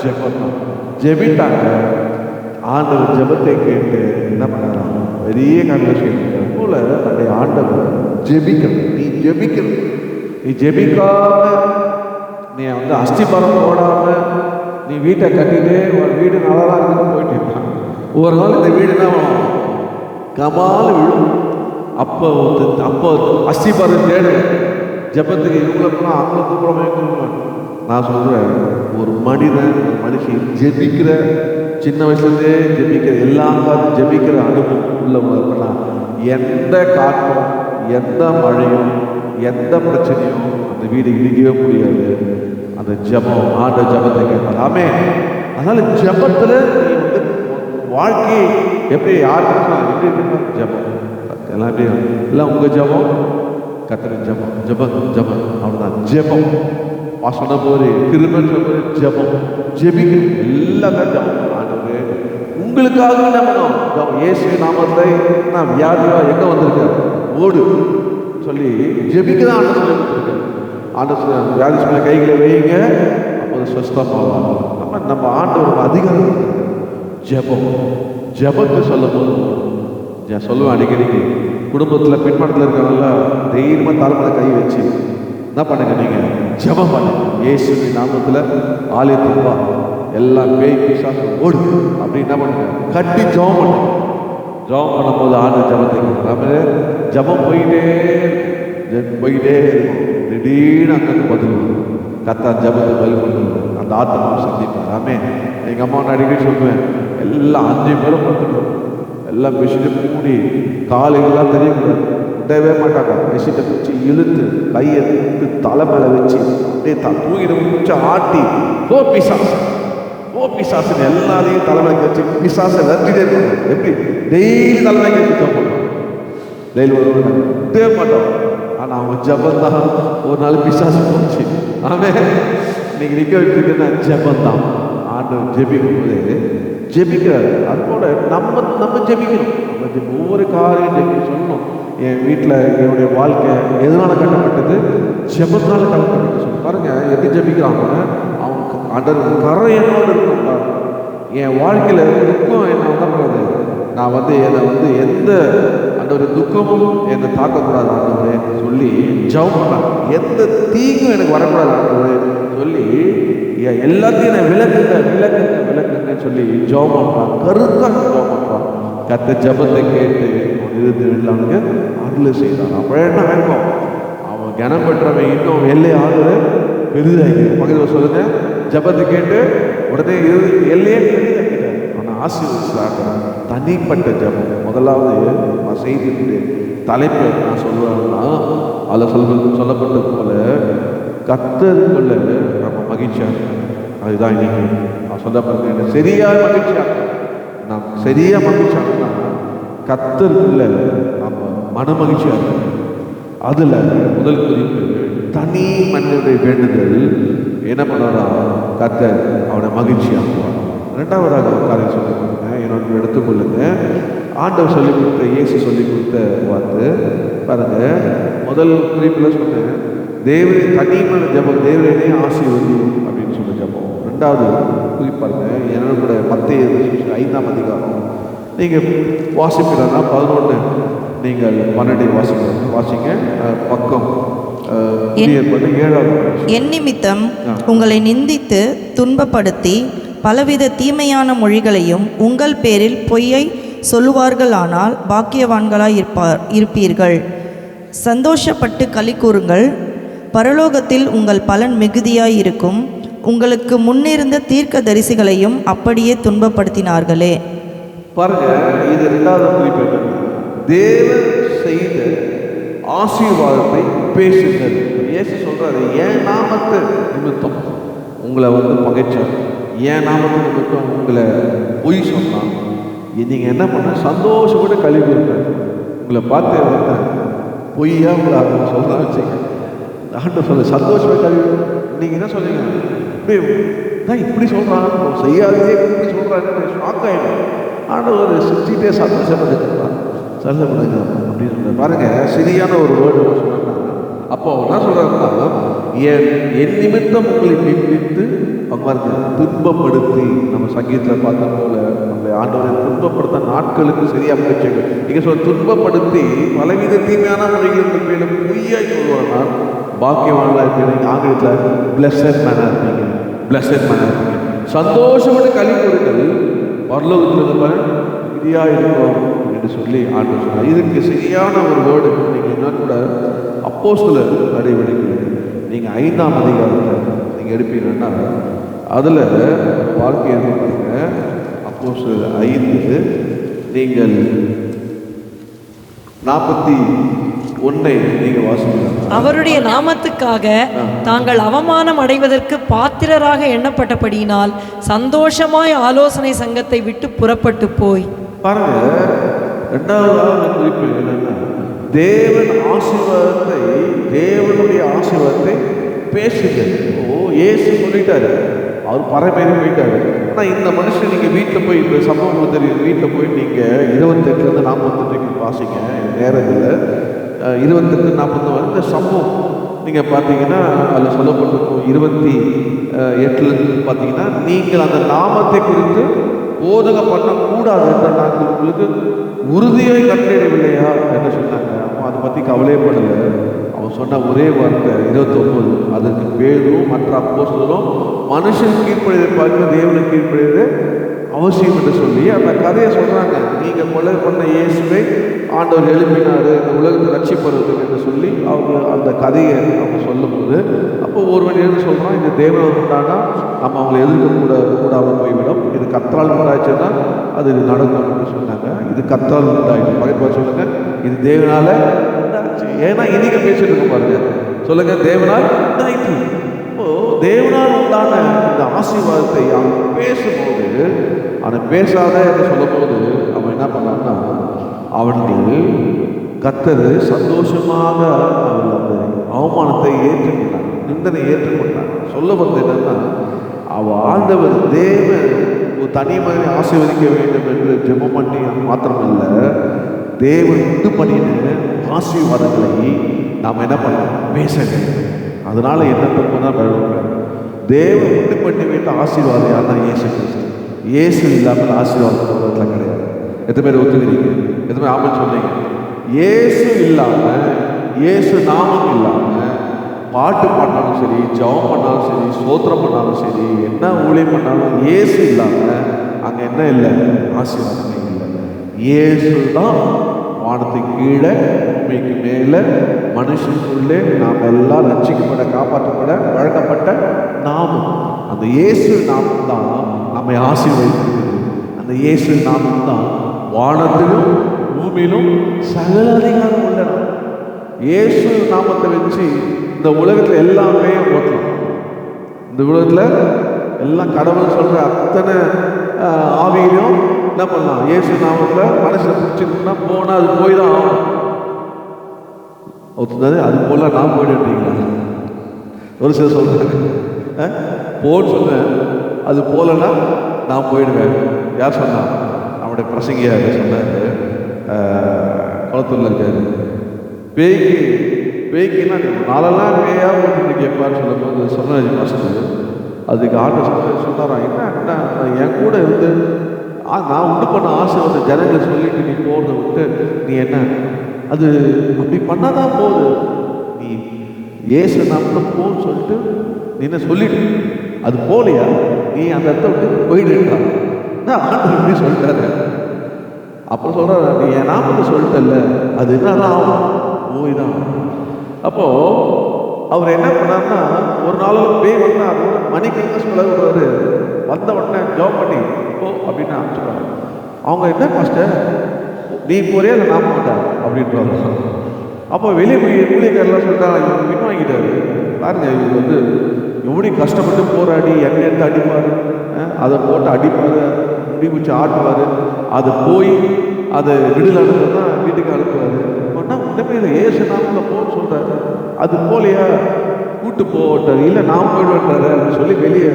ஜெபம் தான். ஜெபிட்டாங்க, ஆண்டவர் ஜெபத்தை கேட்டு என்ன பண்ணாங்க, பெரிய கான்வர்சேஷன் போல நம்முடைய ஆண்டவர் ஜெபிக்கணும். நீ ஜெபிக்காம நீ வந்து அஸ்திபாரம் போடாமல் நீ வீட்டை கட்டிட்டு ஒரு வீடு நல்லா தான் இருக்குன்னு போயிட்டு இருக்கான். ஒரு நாள் இந்த வீடு என்ன பண்ணும்? கபால விழும். அப்போ அஸ்திபாரம் தேடு ஜபத்துக்கு இவங்களுக்குலாம் அவங்களுக்கு கூட. நான் சொல்கிறேன், ஒரு மனிதன் ஒரு மனுஷி ஜெபிக்கிற சின்ன வயசுலேருந்தே ஜெபிக்கிற எல்லா காலம் ஜெபிக்கிற அனுபவம் உள்ளவங்கன்னா எந்த காற்றும் எந்த மழையும் எந்த பிரச்சனையும் அந்த வீடு இடிக்கவே முடியாது. அந்த ஜபம் ஆண்ட ஜபத்தை கேட்கலாமே. அதனால ஜபத்தில் நீ வந்து வாழ்க்கையை எப்படி யாருக்கும் எப்படி இருக்குன்னா ஜபம் எல்லாம் எப்படி எல்லாம் உங்கள் ஜபம் கத்தரின் ஜபம் ஜபம் ஜபம் அவ்வளோதான். ஜபம் சொன்ன போது கிருபன் சொன்ன ஜபம் ஜெபிக்கணும். எல்லாத்தையும் ஜபம் ஆண்டவரே உங்களுக்காக என்ன பண்ணோம்? இயேசு நாமத்தில் நான் வியாதியா எங்கே வந்திருக்கேன் ஓடு சொல்லி ஜெபிக்கதான் ஆண்ட சொல்லி கொடுத்துருக்கேன். ஆண்ட வியாதி சொல்ல கைகளை வைங்க, அப்போது சுஸ்தமாவாங்க. நம்ம ஆண்டவர் அதிகாரம் ஜபம் ஜபத்தை சொல்லும் போது நான் சொல்லுவேன் அடிக்கடிக்கு, குடும்பத்தில் பின்பற்றத்தில் இருக்கிறவங்கள தைரியமாக தலைமையில கை வச்சு என்ன பண்ணுங்க, நீங்கள் ஜபம் பண்ணுங்க. இயேசுவின் நாமத்தில் ஆலயத்துக்கு வா, எல்லாம் பேய் பிசாசு ஓடு அப்படி என்ன பண்ணுங்க, கட்டி ஜபம் பண்ணுங்க. ஜபம் பண்ணும்போது ஆண்டு ஜபத்தை நம்ம ஜபம் போயிட்டே இருக்கும். திடீர்னு அங்கே பதில் கத்தா ஜபத்தை பதில் கொண்டு அந்த ஆத்மாவை சந்திப்பார். ஆமே. எங்கள் அம்மா நான் அடிக்கடி சொல்லுவேன், எல்லாம் 5 பேரும் பார்த்துக்கணும், எல்லாம் பெட்ஷீட்டை மூடி காலையெல்லாம் தெரியக்கூடாது, விடவே மாட்டாங்க. பெட்ஷீட்டை வச்சு இழுத்து கையை எடுத்து தலை மேலே வச்சு அப்படியே தூக்கிட்டு முடிச்சு ஆட்டி ஓ பிசாசு ஓ பிசாசுன்னு எல்லாரையும் தலைமைக்கு வச்சு பிசாசை விரட்டிட்டே இருக்காங்க. எப்படி டெய்லி தலைமைக்கு வச்சு போட்டோம், டெய்லி விட்டே மாட்டோம். ஆனால் அவங்க ஜபந்தான் ஒரு நாள் பிசாசு போச்சு. ஆமே. இன்னைக்கு நிற்க வச்சுருக்கேன்னா ஜபந்தான். ஆண்டவர் ஜெபிக்கும் போது ஜெபிக்கிறார். அதுபோல நம்ம ஜெபிக்கணும். நம்ம ஒவ்வொரு காரியம் ஜெபிக்க சொல்லணும். என் வீட்டில் என்னுடைய வாழ்க்கை எதனால கட்டப்பட்டது? ஜெபத்தினால கட்டப்பட்டது சொல்லி பாருங்க. எப்படி ஜெபிக்கிறாங்க அவங்க ஆண்டவர் கரை என்னோடு இருக்கும். என் வாழ்க்கையில் துக்கம் என்ன பண்ணக்கூடாது, நான் வந்து என்னை வந்து எந்த அந்த ஒரு துக்கமும் என்னை தாக்கக்கூடாது ஆண்டவரே சொல்லி ஜெபம் பண்ணாங்க. எந்த தீங்கும் எனக்கு வரக்கூடாது ஆண்டவரே சொல்லி எல்லாத்தையும் நான் விளக்குங்க சொல்லி ஜெபம் பண்ணுறான். கருத்தாக ஜெபம் பண்ணுறான். கத்த ஜபத்தை கேட்டு இருந்து விடலானுங்க அருள் செய்தான். அப்புறம் என்ன வேணும், அவன் கனம் பெற்றவன் இன்னும் எல்லை ஆகுது பெரிதாகி பக்கத்தில் சொல்லுங்க. ஜபத்தை கேட்டு உடனே எல்லையே பெரிதாக்கிட்டார். ஆனால் ஆசீர்வதிச்சாங்க. தனிப்பட்ட ஜபம் முதலாவது நான் செய்திருந்தேன். தலைப்பு நான் சொல்லுவேன்னா அதில் சொல்லப்பட்டது போல கத்தருக்குள்ள நம்ம மகிழ்ச்சியாக, அதுதான் இன்னைக்கு நான் சொல்லப்படுறேன். சரியாக மகிழ்ச்சியாக நாம் சரியாக மகிழ்ச்சியாகனா கத்தருக்குள்ள நம்ம மன மகிழ்ச்சியாக இருக்கணும். அதில் முதல் குறிப்பு தனி மனிதனுடைய வேண்டுதல் என்ன பண்ணா கத்தர் அவனை மகிழ்ச்சியாக்குவான். 2வதாக ஒரு காரியம் சொல்லி கொடுங்க, என்னோட எடுத்துக்கொள்ளுங்க. ஆண்டவர் சொல்லிக் கொடுத்த இயேசு சொல்லிக் கொடுத்த வார்த்தை பாருங்க. முதல் குறிப்பில் சொன்னேன், தேவனை தனிமன ஜபம் தேவனே ஆசீர்வதி அப்படின்னு சொன்ன ஜபம். 2வது குறிப்பாருங்க, என்னோட மத்திய 5ஆம் அதிகாரம் நீங்கள் வாசிக்கிறனா 11 நீங்கள் 12 வாசிங்க. பக்கம் 7வது.
என் நிமித்தம் உங்களை நிந்தித்து துன்பப்படுத்தி பலவித தீமையான மொழிகளையும் உங்கள் பேரில் பொய்யை சொல்லுவார்களானால் பாக்கியவான்களாய் இருப்பீர்கள். சந்தோஷப்பட்டு களி கூறுங்கள், பரலோகத்தில் உங்கள் பலன் மிகுதியாய் இருக்கும். உங்களுக்கு முன்னிருந்த தீர்க்க தரிசிகளையும் அப்படியே துன்பப்படுத்தினார்களே.
பாருங்க, இது 2வது குறிப்பு. தேவன் செய்த ஆசீர்வாதத்தை பேசுங்கள். இயேசு சொல்றாரு, என் நாமத்தை நிமித்தம் உங்களை வந்து பகைச்சார், என் நாமத்தை நிமித்தம் உங்களை பொய் சொன்னான். நீங்கள் என்ன பண்ண சந்தோஷப்பட்டு கழிவு இருக்காரு. உங்களை பார்த்து வந்தேன் பொய்யா உங்களை சொல்கிறா வச்சுங்க. ஆண்டு சொல்ல சந்தோஷமாக கழிவு. நீங்கள் என்ன சொல்றீங்க, இப்படி சொல்கிறான் செய்யாதே இப்படி சொல்கிறாங்க ஷாக் ஆகிடும். ஆண்டவர் சிரிச்சிட்டே சந்தோஷப்பட்டுருக்கான் சந்தோஷப்படுங்க அப்படின்னு சொல்ல பாருங்க. சரியான ஒரு வேர்டு சொன்னாங்க. அப்போ என்ன சொல்கிறாங்கன்னா, என் நிமித்தம் உங்களை நிந்தித்து அவங்க துன்பப்படுத்தி, நம்ம சங்கீதத்தில் பார்த்த போல நம்மளை ஆண்டவரை துன்பப்படுத்த நாட்களுக்கு சரியாக முயற்சிகள். நீங்கள் துன்பப்படுத்தி பலவித தீமையான முறைகளுக்கு மேலும் பொய்யாய் சொல்லுவாங்கன்னா பாக்கியவான்லாம் இருப்பீங்க. ஆங்கிலத்தில் பிளஸட் மேனாக இருப்பீங்க, பிளஸட் மேனாக இருப்பீங்க. சந்தோஷப்பட்டு களி கூறுங்கள், பரலோகத்தில் இடியாக இருக்கும் என்று சொல்லி ஆண்டவர் சொன்னார். இதுக்கு சரியான ஒரு வேர்டு நீங்கள் என்ன கூட அப்போஸ்தலர் நடவடிக்கைகள் நீங்கள் 5ஆம் அதிகாரத்தை நீங்கள் எடுப்பீங்கன்னா அதில் வாழ்க்கை பாருங்க. அப்போஸ்தலர் 5 நீங்கள் 41 நீங்கள் வாசிக்கலாம்.
அவருடைய நாமத்துக்காக தாங்கள் அவமானம் அடைவதற்கு பாத்திரராக எண்ணப்பட்டபடியினால் சந்தோஷமாய் ஆலோசனை சங்கத்தை விட்டு புறப்பட்டு போய்.
பாருங்க, ரெண்டாவது குறிப்பு என்னன்னா, தேவன் ஆசீர்வாதத்தை, தேவனுடைய ஆசீர்வாதத்தை பேசுங்க. இயேசு சொல்லிட்டாரு, அவர் பரமேறி போயிட்டாரு. ஆனால் இந்த மனுஷன் நீங்கள் வீட்டில் போய் இந்த சம்பவம் தெரியும், வீட்டில் போய் நீங்கள் 28 48 வாசிங்க, நேரத்தில் 28 40 இந்த சம்பவம் நீங்கள் பார்த்தீங்கன்னா அதில் சொல்லப்பட்டிருக்கும். 28 பார்த்தீங்கன்னா, நீங்கள் அந்த நாமத்தை குறித்து போதகம் பண்ணக்கூடாது என்று நாங்கள் உங்களுக்கு உறுதியை கட்டளையிடவில்லையா என்று சொன்னாங்க. அவன் அதை பற்றி கவலையப்படலை. அவன் சொன்ன ஒரே வார்த்தை 29, அதற்கு பேதும் மற்ற அப்போஸ்தலரும் மனுஷன் கீழ்ப்படியதை பார்க்க தேவனுக்கு கீழ்ப்படியது அவசியம் என்று சொல்லி அந்த கதையை சொல்கிறாங்க. நீங்கள் கொலை பண்ண இயேசுவை ஆண்டவர் எழுப்பினார் இந்த உலகத்தை ரட்சிப்படுறதுக்கு என்று சொல்லி அவங்க அந்த கதையை அவங்க சொல்லும்போது, அப்போ ஒருவன் எழுந்து சொல்கிறான், இந்த தேவன் உண்டானா நம்ம அவங்களை கூடாமல் போய்விடும், இது கர்த்தரால் உண்டாச்சுன்னா அது நடக்கும் என்று சொன்னாங்க. இது கர்த்தரால் உண்டாயிடும். பக்கத்தில் சொல்லுங்க, இது தேவனால உண்டாச்சு. ஏன்னா இன்னைக்கு பேசிட்டு இருக்க பாருங்க, சொல்லுங்க, தேவனால் உண்டாயிற்று. தேவனால் உண்டான இந்த ஆசீர்வாதத்தை அவன் பேசும்போது, அவனை பேசாத என்று சொல்லும்போது அவன் என்ன பண்ணான்னா, அவனுக்கு கர்த்தர் சந்தோஷமாக அவன் அந்த அவமானத்தை ஏற்றுக்கொண்டான், நிந்தனை ஏற்றுக்கொண்டான். சொல்ல வந்து என்னன்னா, அவன் ஆண்டவர் தேவன் ஒரு தனி மனிதனை ஆசீர்வதிக்க வேண்டும் என்று ஜெபம் பண்ணி மாத்திரமல்ல, தேவன் உண்டு பண்ணின ஆசீர்வாதங்களை நாம் என்ன பண்ணோம், பேச வேண்டும். அதனால என்ன தப்பு தான் தேவன் உண்டு பண்ணி வைத்த ஆசீர்வாதம் யாருன்னா இயேசு கிறிஸ்து. இயேசு இல்லாமல் ஆசீர்வாதம் உலகத்தில் கிடையாது. எத்தனை பேர் ஒத்துக்கிறீங்க? எத்தனை பேர் ஆமாம் சொன்னீங்க? இயேசு இல்லாமல், இயேசு நாமம் இல்லாமல் பாட்டு பாடினாலும் சரி, ஜெபம் பண்ணாலும் சரி, ஸ்தோத்திரம் பண்ணாலும் சரி, என்ன ஊழியம் பண்ணாலும் இயேசு இல்லாமல் அங்கே என்ன இல்லை, ஆசீர்வாதமே இல்லை. இயேசு தான் வானத்துக்கு கீழே உண்மைக்கு மேலே மனுஷனுக்குள்ளே நாம் எல்லாம் ரட்சிக்கப்பட காப்பாற்றப்பட வழங்கப்பட்ட நாமம். அந்த இயேசு நாமம் தான் நம்மை ஆசீர்வதிக்கிறது. அந்த இயேசு நாமம் தான் வானத்திலும் பூமியிலும் சகல அதிகாரம் உள்ள நாமம். இயேசு நாமத்தை வச்சு இந்த உலகத்தில் எல்லாமே ஓட்டலாம். இந்த உலகத்தில் எல்லாம் கடவுள் சொல்கிற அத்தனை ஆவியிலும் என்ன பண்ணலாம், இயேசு நாமத்தில் மனசில் பிடிச்சிருக்குன்னா போனால் அது போய் தான் ஆகும். ஒத்துனாது அது போல நான் போயிடுறீங்களா? ஒரு சில சொல்கிறாங்க, போன்னு சொன்னேன், அது போலன்னா நான் போயிடுவேன். யார் சொன்னா? அவனுடைய பிரசங்கியார் சொன்னார், குளத்தூரில் இருக்காரு. பேய்க்குன்னா நாளெல்லாம் பேயா போட்டு கேட்பான்னு சொல்லும்போது சொன்னார் மாஸ்டர். அதுக்கு ஆர்டர் சொன்னாரான், என்ன என் கூட இருந்து நான் உண்டு பண்ண ஆசை வந்து ஜனங்களை சொல்லிட்டு நீ போகிறத விட்டு நீ என்ன அது அப்படி பண்ணாதான் போகுது, நீ ஏசு நாமத்தில் போன்னு சொல்லிட்டு நீ என்ன சொல்லிட்டு அது போலையா, நீ அந்த இடத்த விட்டு போயிடுறான். ஆண்டவர் இப்படி சொல்லிட்டாரு. அப்புறம் சொல்கிறார், நீ என் நாமத்தை சொல்லிட்டல, அது என்னதான் ஆகும், போய் தான். அப்போது அவர் என்ன பண்ணார்னா, ஒரு நாளும் பேய் வந்தால் அதோட மணிக்கணக்காக சொல்ல விடுறாரு. வந்த உடனே ஜாப் பண்ணி போ அப்படின்னு அனுப்பிச்சுடுறாங்க. அவங்க என்ன மாஸ்டர் நீ போறியா இல்லை நான் மாட்டேன் அப்படின்றாங்க. அப்போ வெளியே போய் ஊழியக்காரெல்லாம் சொல்லிட்டாங்க, இவங்க பின் வாங்கிட்டாரு பாருங்க, இவங்க வந்து எப்படி கஷ்டப்பட்டு போராடி எண்ணெய் எடுத்து அடிப்பார், அதை போட்டு அடிப்பார், முடி வச்சு ஆட்டுவார், அது போய் அதை விடுதலை தான் வீட்டுக்கு அனுப்புவார். அப்படின்னா உடனே ஏசு நாமத்தில் போன்னு சொல்கிறாரு, அது போலையா கூட்டு போட்டார், இல்லை நான் போயிடுவேன்றாரு அப்படின்னு சொல்லி வெளியே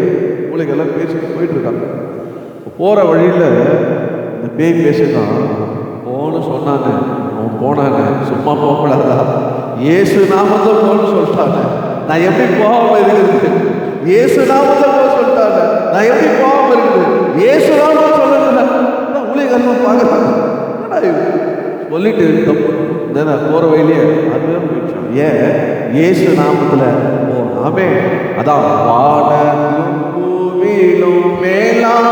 மூளைகள்லாம் பேசிட்டு போயிட்டுருக்காங்க. போகிற வழியில் இந்த பேய் பேசுதான் போன்னு சொன்னாங்க. அவன் போனாங்க, சும்மா போகக்கூடாதா, இயேசு நாமத்தில் போன்னு சொல்லிட்டாங்க, நான் எப்படி போகாமல் இருக்குது, இயேசு நாமத்தில் போக சொல்லிட்டாங்க, நான் எப்படி போகாமல் இருக்குது, இயேசு நாமம் சொல்லல ஊழியர்கள்லாம் பார்க்குறாங்க சொல்லிட்டு தப்பு போகிற வழியிலே அதுவே போயிடுச்சு. ஏன் இயேசு நாமத்துல ஆமே. அதான் வானத்திலும் பூமியிலும் மேலான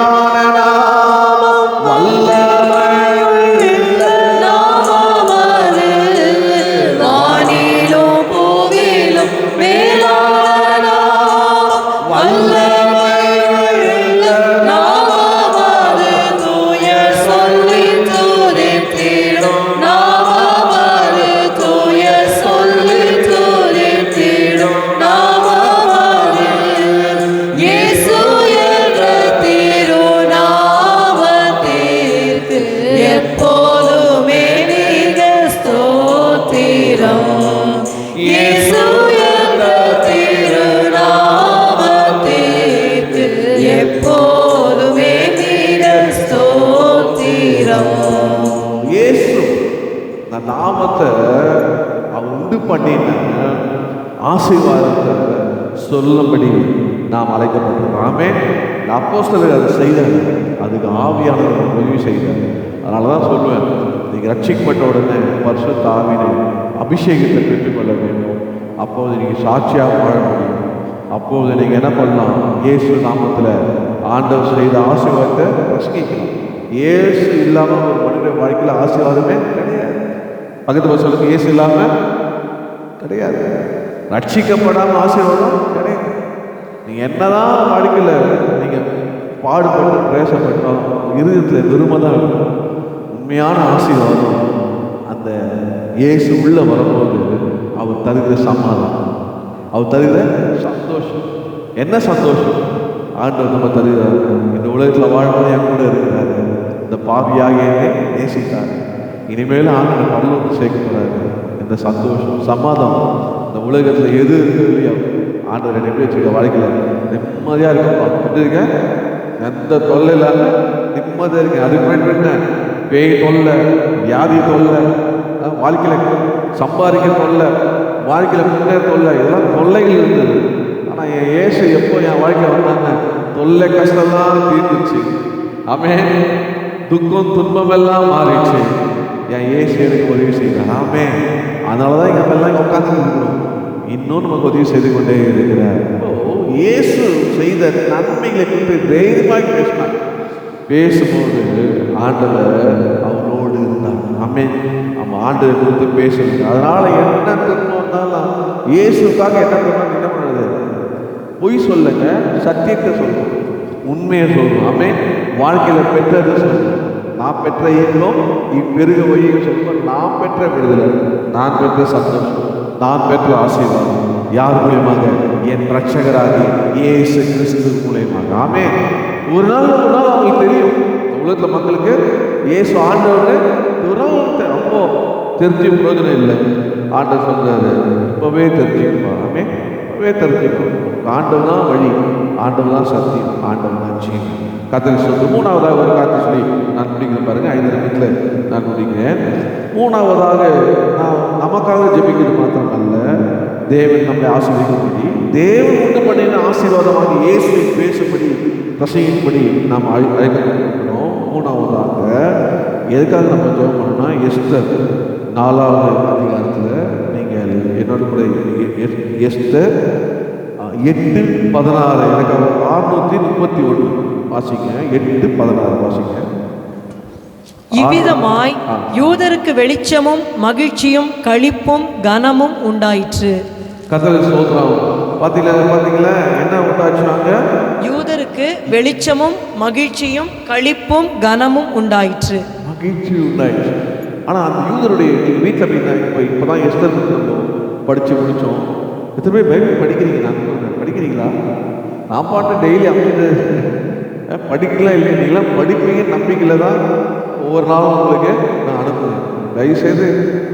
நாமம், வல்லமையுள்ள
நாமமது. வானிலும் பூவிலும் மேலான நாமம், வல்லமையுள்ள நாமமது. தூய சொல்லின் துதித்திடும் நாமமது. தூய சொல்லின் துதித்திடும் நாமமது. இயேசு என்ற திருநாமத்திற்கு எப்போதுமே நீங்க ஸ்தோத்திரம். இயேசு என்ற திருநாமத்திற்கு எப்போதுமே நீங்க ஸ்தோத்திரம்.
இயேசு இந்த நாமத்தை அவர் உண்டு பண்ணின ஆசீர்வாதத்தை சொல்லும்படி நாம் அழைக்கப்பட்டிருக்கோம். ஆமே. இந்த அப்போஸ்தலர்கள் அதை செய்தாங்க, அதுக்கு ஆவியானவர் உதவி செய்தார். அதனால தான் சொல்லுவேன், நீங்கள் ரட்சிக்கப்பட்ட உடனே பரிசுத்த ஆவியினை அபிஷேகத்தை பெற்றுக்கொள்ள வேண்டும். அப்போது நீங்கள் சாட்சியாக வாழ முடியும். அப்போது நீங்கள் என்ன பண்ணலாம்? இயேசு நாமத்தில் ஆண்டவர் செய்த ஆசீர்வாதத்தை பிரசங்கிக்கலாம். இயேசு இல்லாமல் ஒரு மனித வாழ்க்கையில் ஆசீர்வாதமே கிடையாது. பக்கத்து சொல்லுங்க, இயேசு இல்லாமல் கிடையாது. ரட்சிக்கப்படாமல் ஆசீர்வாதம் கிடையாது. நீங்கள் என்னதான் வாழ்க்கையில் நீங்கள் பாடுபட்டு பிரேசப்பட்டாலும் இருதயத்தில் வெறுமை தான் இருக்கும். உண்மையான ஆசீர்வாதம் அந்த இயேசு உள்ள வரும்போது அவர் தருகிற சமாதானம், அவர் தருகிற சந்தோஷம். என்ன சந்தோஷம்? ஆண்டவர் நம்ம தருகிறார். இந்த உலகத்தில் வாழ்வது என் கூட இருக்கிறாரு. இந்த பாவியாக நேசித்தார். இனிமேல் ஆண்டவர் பரலோகத்தில் சேர்க்கிறாரு. இந்த சந்தோஷம் சமாதானம் இந்த உலகத்தில் எது இருக்கு இல்லையோ ஆண்டவர் என்னை எப்படி வச்சுக்க வாழ்க்கையில் நிம்மதியாக இருக்கப்பா. எப்படி இருக்கேன்? எந்த தொல்லை இல்லாமல் நிம்மதியாக இருக்கேன். அதுக்கு வேண்டிய பேய் தொல்லை, வியாதி தொல்லை, வாழ்க்கையில் சம்பாதிக்க தொல்லை, வாழ்க்கையில் முன்னேற தொல்லை, இதெல்லாம் தொல்லைகள் இருந்தது. ஆனால் என் இயேசு எப்போ என் வாழ்க்கையில் வந்தாங்க, தொல்லை கஷ்டம்லாம் தீர்ந்துச்சு. ஆமே. துக்கம் துன்பம் எல்லாம் மாறிடுச்சு. என் இயேசு எனக்கு உதவி செய்கிறார். ஆமே. அதனால தான் நம்ம எல்லாம் உட்காந்து இருக்கணும். இன்னும் நமக்கு உதவி செய்து கொண்டே இருக்கிறார். இயேசு செய்த நன்மைகளை குறித்து தைரியமாக பேசினார். பேசும்போது ஆண்டவர் அவரோடு இருந்தார். ஆமே. நம்ம ஆண்டவர் குறித்து பேசணும். அதனால என்ன துன்பம் வந்தாலும் இயேசுக்காக என்ன துன்பம் என்ன பண்ணுறது? பொய் சொல்லுங்க, சத்தியத்தை சொல்லணும், உண்மையை சொல்லணும். ஆமே. வாழ்க்கையில் பெற்றதை சொல்லணும். நான் பெற்ற இயக்கம் இப்பெருக ஒய்யை சொல்லுவோம். நான் பெற்ற விடுதலை, நான் பெற்ற சந்தோஷம், நான் பெற்ற ஆசீர்வாதம் யார் மூலியமாக? என் ரட்சகராகி இயேசு கிறிஸ்து மூலியமாக. ஆமே. ஒரு நாள் அவங்களுக்கு தெரியும். உலகத்தில் மக்களுக்கு இயேசு ஆண்டவர் ஒரு நாள் அப்போ தெரிஞ்சு பிரயோஜனம் இல்லை. ஆண்டவர் சொல்றாரு, இப்பவே தெரிஞ்சுக்கணும். ஆமே. இப்பவே தெரிஞ்சுக்கணும். ஆண்டவர் தான் வழி, ஆண்டவர் தான் சத்தியம், ஆண்டவர் தான் ஜீவன். கர்த்தர் சொல்லி மூணாவதாக ஒரு காத்து சொல்லி நான் முடிக்கிறேன் பாருங்க. 5 நிமிடத்தில் நான் முடிக்கிறேன். மூணாவதாக நான் நமக்காக ஜெபிக்கிறது மாத்திரமல்ல, தேவன் நம்மை ஆசீர்வதிக்கும்படி, தேவன் உண்டு பண்ணின ஆசீர்வாதமாக இயேசுவை பேசும்படி பிரசங்கிக்கும்படி நாம் அழைக்கப்பட்டிருக்கிறோம். மூணாவதாக எதுக்காக நம்ம ஜெபம் பண்ணணும்னா, எஸ்தர் 4வது அதிகாரத்தில் நீங்கள் என்னோட கூட எஸ்தர் 8:16 எனக்கு 631 வாசிங்க. 8:16 வாசிங்க.
இவ்விதமாய் யூதருக்கு வெளிச்சமும் மகிழ்ச்சியும் களிப்பும் கனமும் உண்டாயிற்று.
கர்த்தருக்கு ஸ்தோத்திரம். பாத்தீங்களா என்ன உண்டாச்சுனாங்க? யூதருக்கு
வெளிச்சமும் மகிழ்ச்சியும் களிப்பும் கனமும் உண்டாயிற்று.
மகிழ்ச்சி உண்டாயிற்று. ஆனால் அந்த யூதருடைய வீட்டில் அப்படின்னா இப்போதான் எஸ்தர் படித்து முடித்தோம். எத்தனை பேர் பைபிள் படிக்கிறீங்க? நான் படிக்கிறீங்களா? நான் பாட்டு டெய்லி அமைச்சு படிக்கலாம் இல்லை, நீங்களாம் படிப்பீங்க நம்பிக்கையில் தான் ஒவ்வொரு நாளும் உங்களுக்கு நான் அனுப்புவேன். தயவுசெய்து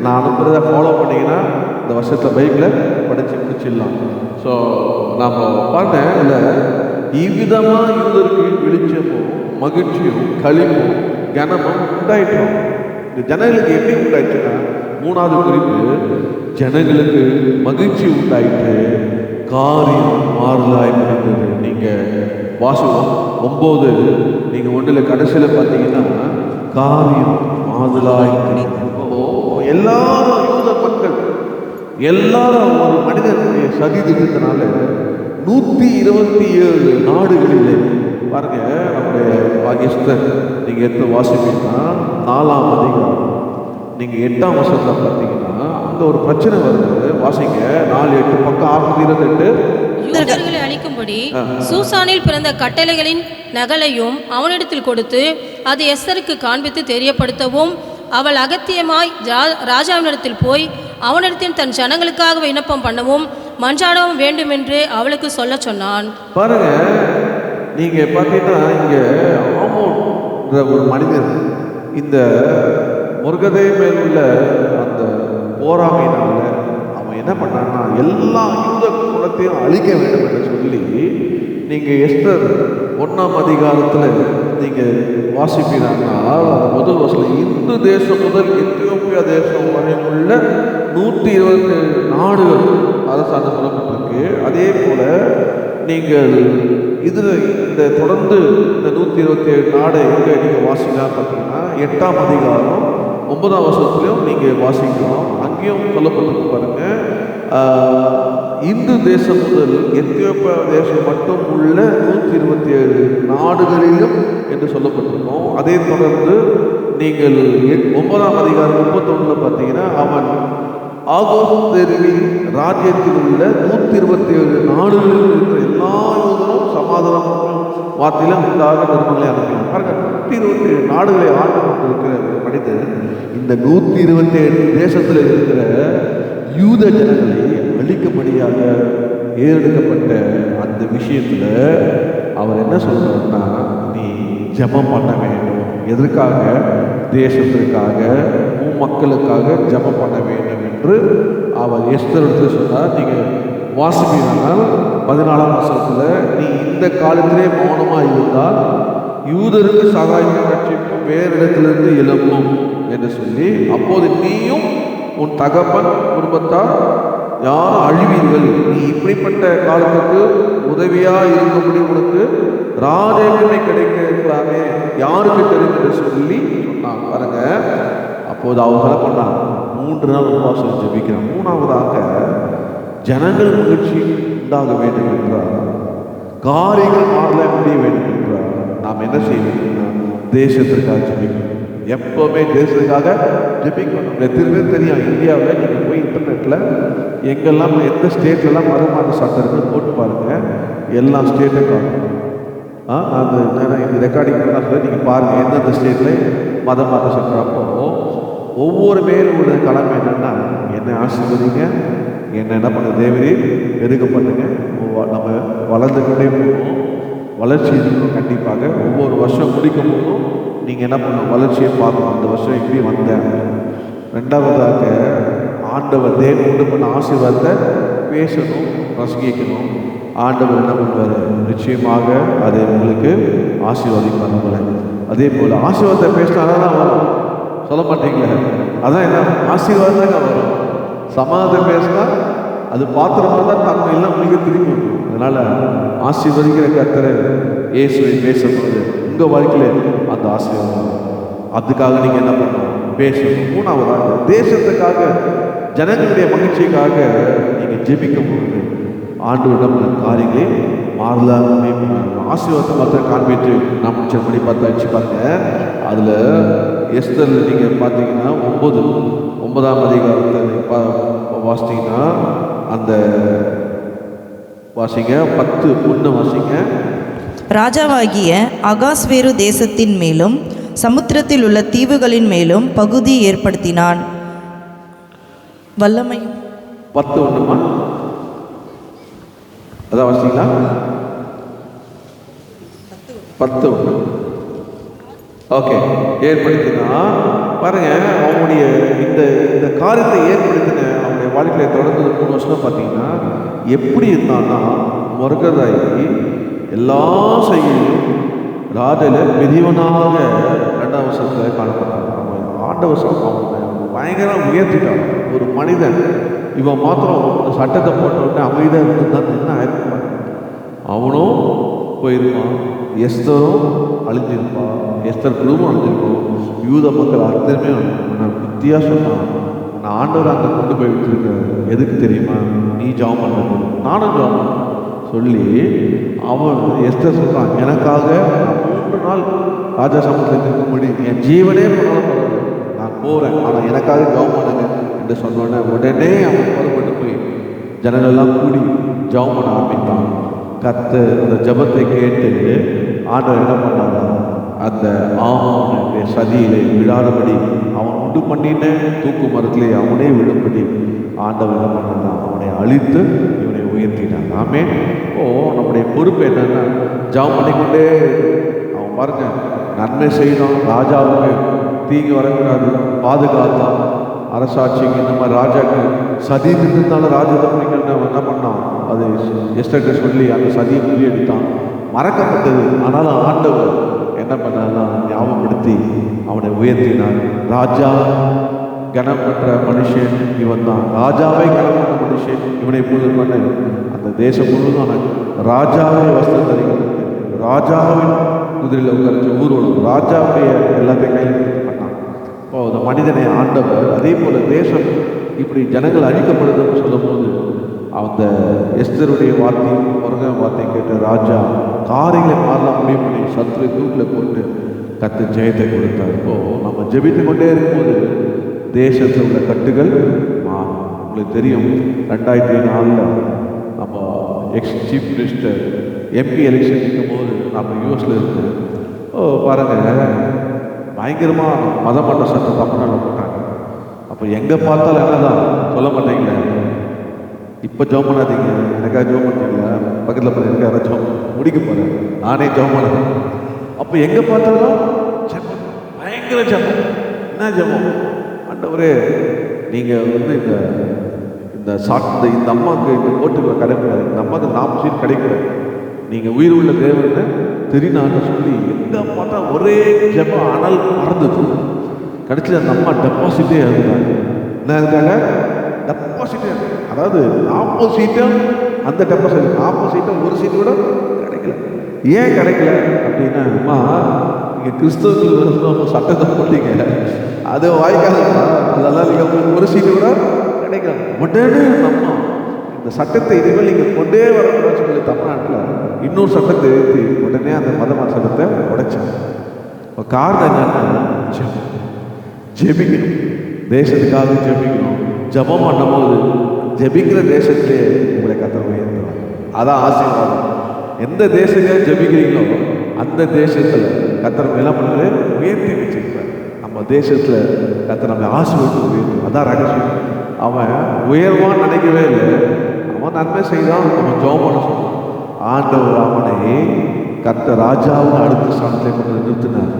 நான் அனுப்புறதை ஃபாலோ பண்ணிங்கன்னா இந்த வருஷத்தில் பைபிளை படித்து முடிச்சிடலாம். ஸோ நாம் பார்த்தேன் இல்லை, இவ்விதமாக யூதருக்கு வெளிச்சமும் மகிழ்ச்சியும் களிப்பும் கனமும் உண்டாயிட்டோம். இந்த ஜனங்களுக்கு எப்படி உண்டாயிடுச்சுன்னா, 3வது குறிப்பு, ஜனங்களுக்கு மகிழ்ச்சி உண்டாயிட்டு காரியம் மாறுதலாய் முடிந்தது. நீங்கள் வாசகம் 9 நீங்கள் 1 கடைசியில் பார்த்தீங்கன்னா காரியம் மாறுதலாய். எல்லாரும் யூத மக்கள் எல்லாரும் ஒரு மனித சதி திட்டத்தினால 127 நாடுகளிலே பாருங்க, நம்முடைய எஸ்தர் நீங்கள் எடுத்து வாசிப்பீங்கன்னா 4ஆம் அதிகாரம் நீங்கள் 8ஆம் வருஷத்தில் பார்த்தீங்கன்னா அங்கே ஒரு பிரச்சனை வருது. வாசிங்க 4:8 பக்கம் 6:28.
யூதர்களை அழிக்கும்படி சூசானில் பிறந்த கட்டளைகளின் நகலையும் அவனிடத்தில் கொடுத்து அது எஸ்தருக்கு காண்பித்து தெரியப்படுத்தவும், அவள் அகத்தியமாய் ராஜாவினிடத்தில் போய் அவனிடத்தில் தன் ஜனங்களுக்காக விண்ணப்பம் பண்ணவும் மன்றாடவும் வேண்டும் என்று அவளுக்கு சொல்ல சொன்னான்.
பாருங்க, நீங்க பார்த்தீங்கன்னா இங்க ஆமோன்ற ஒரு மனிதர் இந்த முருகதை மேல் உள்ள அந்த போராமையினால அவன் என்ன பண்ணான்னா எல்லா யூத குலத்தையும் அழிக்க வேண்டும் என்று சொல்லி, நீங்க எஸ்தர் 1ஆம் அதிகாரத்தில் நீங்க வாசிப்பீங்கன்னா அந்த முதல் வருஷம் இந்து தேசம் முதல் எத்தியோப்பியா தேசம் வரையும் உள்ள 127 நாடுகள் அரசாங்கம் சொல்லப்பட்டிருக்கு. அதே போல நீங்கள் இதில் இந்த தொடர்ந்து இந்த 127 நாடு எங்கே நீங்கள் வாசிக்கலாம் பார்த்தீங்கன்னா 8ஆம் அதிகாரம் 9ஆம் வருஷத்துலையும் நீங்கள் வாசிக்கலாம். அங்கேயும் சொல்லப்பட்டிருக்கு பாருங்க, இந்து தேசம் முதல் எத்தியோப்பியா தேசம் மட்டும் உள்ள 127 நாடுகளிலும் என்று சொல்லப்பட்டிருக்கோம். அதே தொடர்ந்து நீங்கள் 9ஆம் அதிகாரம் 31 பார்த்தீங்கன்னா அவன் ஆகோஸ்தேருவின் ராஜ்யத்தில் உள்ள 127 நாடுகளில் இருக்கிற எல்லா யூதரும் சமாதான வார்த்தையிலும் உண்டாக நிர்மலை அனுப்பினார். பாருங்க, 127 நாடுகளை ஆண்டு கொண்டிருக்கிற மனிதர் இந்த 127 தேசத்தில் இருக்கிற யூத ஜனங்களை அழிக்கப்படியாக ஏறெடுக்கப்பட்ட அந்த விஷயத்தில் அவர் என்ன சொல்றாருன்னா, நீ ஜெபம் பண்ண வேண்டும். எதற்காக? தேசத்திற்காக, மக்களுக்காக ஜெபம் பண்ண வேண்டும் என்று அவர் எஸ்தருக்கு சொன்னார். நீங்கள் வாசிப்பீங்கன்னா 14ஆம் வசனத்தில், நீ இந்த காலத்திலே மௌனமாக இருந்தால் யூதருக்கு சகாயம் ரட்சிப்பும் வேறு இடத்திலிருந்து எழும்பும் என்று சொல்லி, அப்போது நீயும் உன் தகப்பன் குடும்பத்தார் யாரும் அழிவீர்கள். நீ இப்படிப்பட்ட காலத்துக்கு உதவியாக இருக்கும்படி உனக்கு ராஜேகனை கிடைக்க இருக்கலாமே, யாருக்கு தெரியும் என்று சொல்லி சொன்னாங்க. பாருங்க, அப்போது அவங்க என்ன பண்ணாங்க? 3 நாள் உபவாசம் ஜெபிக்கிறாங்க. 3ஆவதாக ஜனங்கள் மகிழ்ச்சி உண்டாக வேண்டும் என்றால், காரியங்கள் மாறல முடிய வேண்டும் என்றால் நாம் என்ன செய்ய வேண்டும்னா தேசத்திற்காக ஜெபிக்கணும். எப்போவுமே தேசத்துக்காக ஜெபிக்கணும். எத்தனை பேர் தெரியும், இந்தியாவில் நீங்கள் போய் இன்டர்நெட்டில் எங்கெல்லாம் எந்த ஸ்டேட்லலாம் மதமாற்ற சட்டம் இருக்குன்னு போட்டு பாருங்கள், எல்லா ஸ்டேட்டும் காணும். அது இந்த ரெக்கார்டிங் பண்ணால் நீங்கள் பாருங்கள் எந்தெந்த ஸ்டேட்டில் மதமாற்ற சட்டம். அப்போ ஒவ்வொரு பேரும் உள்ள கடமை என்னென்னா, என்னை ஆசீர்வதிங்க, என்ன பண்ண தேவரே எதுக்க பண்ணுங்க, நம்ம வளர்ந்துக்கிட்டே போகணும், வளர்ச்சி இருக்கணும். கண்டிப்பாக ஒவ்வொரு வருஷம் முடிக்கும் போதும் நீங்கள் என்ன பண்ணணும், வளர்ச்சியை பார்க்கணும். அந்த வருஷம் இப்படி வந்தேன். 2ஆவதாக ஆண்டவர் தேவன் உண்டு பண்ண ஆசீர்வாதத்தை பேசணும், ரசிக்கணும். ஆண்டவர் என்ன பண்ணுவார்? நிச்சயமாக அதை உங்களுக்கு ஆசீர்வாதிப்பார் நம்மளை. அதே போல் ஆசீர்வாதத்தை பேசினா தான் வரும், சொல்ல மாட்டீங்களே, அதான் என்ன ஆசீர்வாதம் தான் வரும். சமாதானத்தை பேசினா அது பாத்திரமாக தான் தன்மை எல்லாம் உங்களுக்கு திரும்பி வரும். அதனால் ஆசீர்வதிக்கிற கர்த்தரை இயேசுவை பேசும்போது உங்கள் வாழ்க்கையில் அந்த ஆசீர்வாதம். அதுக்காக நீங்கள் என்ன பண்ணணும்? பேசணும். 3ஆவதாக தேசத்துக்காக, ஜனங்களுடைய மகிழ்ச்சிக்காக நீங்கள் ஜெபிக்கும் போது ஆண்டவரிடம் காரியங்களே மாறலாமே. ஆசீர்வாதத்தை மாத்திரம் காண்பிட்டு நான் முடிச்ச மணி 10 ஆச்சு பாருங்க. அதில் எஸ்தரில் நீங்கள் பார்த்தீங்கன்னா 9ஆம் அதிகாரத்தை வாசித்தீங்கன்னா அந்த வாசிங்க 10:1 வாசிங்க.
ராஜாவாகிய அகாஸ்வேரு தேசத்தின் மேலும் சமுத்திரத்தில் உள்ள தீவுகளின் மேலும் பகுதி ஏற்படுத்தினான். வல்லமையும்
10:1 அதான் வாசிங்களா? 10:1 ஓகே. ஏற்படுத்தினா பாருங்க, அவனுடைய இந்த காரியத்தை ஏற்படுத்தின அவனுடைய வாழ்க்கையை தொடர்ந்து 3 வருஷம் பார்த்தீங்கன்னா எப்படி இருந்தான்னா, மொர்தெகாய் எல்லா செயலிலும் ராஜையில் பெரியவனாக 2ஆம் வருஷத்தில் காணப்பட்டான். அவன் ஆண்டவர் அவனை பயங்கரம் உயர்த்திட்டான். ஒரு மனிதன் இவன் மாத்திரம் சட்டத்தை போட்ட உடனே அமைதியாக இருந்துதான் என்ன ஆயிருப்பான்? அவனும் போயிருப்பான், எஸ்தரும் அழிஞ்சிருப்பான், எஸ்தர் குழுவும் அழிஞ்சிருக்கும், யூத மக்கள் அத்தனையுமே வித்தியாசம் சொன்னான். நான் ஆண்டவர் அங்கே கொண்டு போய் விட்டுருக்கேன். எதுக்கு தெரியுமா? நீ ஜெபம் பண்ணது, நானும் ஜெபம் பண்ணேன் சொல்லி அவன் எஸ்தர் சொல்கிறான், எனக்காக நான் 3 நாள் ராஜா சமூகத்தில் இருக்கும்படி என் ஜீவனே போனாலும் பரவாயில்ல, நான் போகிறேன், ஆனால் எனக்காக ஜெபம் பண்ணுங்க என்று சொன்னோன்னே உடனே அவன் புறப்பட்டு போய் ஜனங்கள்லாம் கூடி ஜெபம் பண்ண ஆரம்பித்தான். அந்த ஜெபத்தை கேட்டு ஆண்டவர் என்ன பண்ணாரா, அந்த ஆமானுடைய சதியிலே விழாதபடி அவன் உண்டு பண்ணின தூக்கு மரத்திலே அவனே விழும்படி ஆண்டவர் என்ன பண்ணானா, அவனை அழித்து இவனை உயர்த்தினான். ஆமே. நம்முடைய பொறுப்பு என்னன்னா, ஜெபம் பண்ணிக்கொண்டே அவன் பாருங்க, நன்மை செய்தான், ராஜாவுக்கு தீங்கு வரக்கூடாது, பாதுகாத்தான், அரசாட்சிக்கு இந்த மாதிரி ராஜாக்கு சதி திட்டத்தால் ராஜதந்திரிகள் என்ன பண்ணான், அது எஸ்டர்கிட்ட சொல்லி அந்த சதியை முறியடித்தான், மறக்கப்பட்டது. ஆனாலும் ஆண்டவர் என்ன பண்ணார்னா ஞாபகப்படுத்தி அவனை உயர்த்தினார். ராஜா கனம் பெற்ற மனுஷன் இவன் தான், ராஜாவை கனம் பண்ண மனுஷன் இவனை பூஜை பண்ண அந்த தேசம் முழுவதும் ராஜாவை வஸ்திரம் தரிக்கிறது, ராஜாவின் குதிரையில் உட்கார்ச்சி ஊர்வலம், ராஜாவுடைய எல்லாத்தையும் கையில் பண்ணான். இப்போ அந்த மனிதனை ஆண்டவர் அதே போல் தேசம் இப்படி ஜனங்கள் அழிக்கப்படுதுன்னு சொல்லும் போது அந்த எஸ்தருடைய வார்த்தையும் முருகன் வார்த்தையும் கேட்டு ராஜா காரியங்களை மாறலாம் முடிவு பண்ணி சத்துரை தூக்கில் போட்டு கத்து ஜெயத்தை கொடுத்தார். இப்போது நம்ம ஜெபித்து கொண்டே இருக்கும்போது தேசத்தில் உள்ள கட்டுகள் மாறும். உங்களுக்கு தெரியும், 2004 நம்ம சீஃப் மினிஸ்டர் எம்பி எலெக்ஷன் இருக்கும்போது நம்ம யூஎஸில் இருக்கு. பாருங்கள், பயங்கரமாக மதமன்ற சட்டம் தமிழ்நாட்டில் போட்டாங்க. அப்போ எங்கே பார்த்தாலும் என்னதான் சொல்ல மாட்டேங்களே, இப்போ ஜெபம் பண்ணாதீங்க, எனக்காக ஜெபம் பண்ணுறீங்களா, பக்கத்தில் போய் எனக்கு யாராச்சும் முடிக்க போகிறேன், நானே ஜெபம் பண்ணுறேன். அப்போ எங்கே பார்த்தாலும் ஜெபம், பயங்கர ஜெபம். என்ன ஜெபம்? ஆண்டவரே, நீங்கள் வந்து இந்த அம்மாவுக்கு இந்த ஓட்டுக்கு கிடைக்கூடாது, இந்த அம்மாவுக்கு 40 சீட் கிடைக்கூடாது, நீங்கள் உயிர் உள்ள தேவன்னு தெரியுனான்னு சொல்லி எங்கே பார்த்தா ஒரே ஜெபம். ஆனால் மறந்துது. கடைசியில் அந்த அம்மா டெபாசிட்டே இருந்தாங்க. என்ன இருந்தாங்க? டெபாசிட்டே. அதாவது 40 சீட்டும் அந்த டெபாசிட், 40 சீட்டும் ஒரு சீட்டு கூட கிடைக்கல. ஏன் கிடைக்கல அப்படின்னா, அம்மா நீங்கள் கிறிஸ்தவர்கள் சட்டத்தை போட்டீங்க, அது வாய்க்காதுமா, அதெல்லாம் நீங்கள் ஒரு சீட்டு கூட கிடைக்கல. உடனே அம்மா இந்த சட்டத்தை இனிமேல் நீங்கள் கொண்டே வரணும்னு சொல்லி தமிழ்நாட்டில் இன்னொரு சட்டத்தை எழுதி உடனே அந்த மதமான சட்டத்தை உடைச்சாங்க. இப்போ காரணம் என்னன்னா, ஜெபிக்கணும், தேசத்துக்காக ஜெபிக்கணும். ஜெபம் பண்ணும்போது ஜெபிக்கிற தேசத்திலே உங்களை கர்த்தர் உயர்த்துவார். அதான் ஆசீர்வாதம். எந்த தேசத்தில் ஜெபிக்கிறீங்களோ அந்த தேசத்தில் கர்த்தர் என்ன பண்ணுறது, உயர்த்தி வச்சிருப்பார். நம்ம தேசத்தில் கர்த்தர் நம்மளை ஆசீர்வாதத்தை உயர்த்தும். அதான் ரகசியம். அவன் உயர்வான்னு நினைக்கவே இல்லை, அவன் நன்மை செய்தான். அவன் ஜெபம் பண்ண சொன்னான். ஆண்டவர் அவனை கர்த்தர் ராஜாவும் அடுத்த ஸ்தானத்தை கொண்டு நிறுத்தினார்.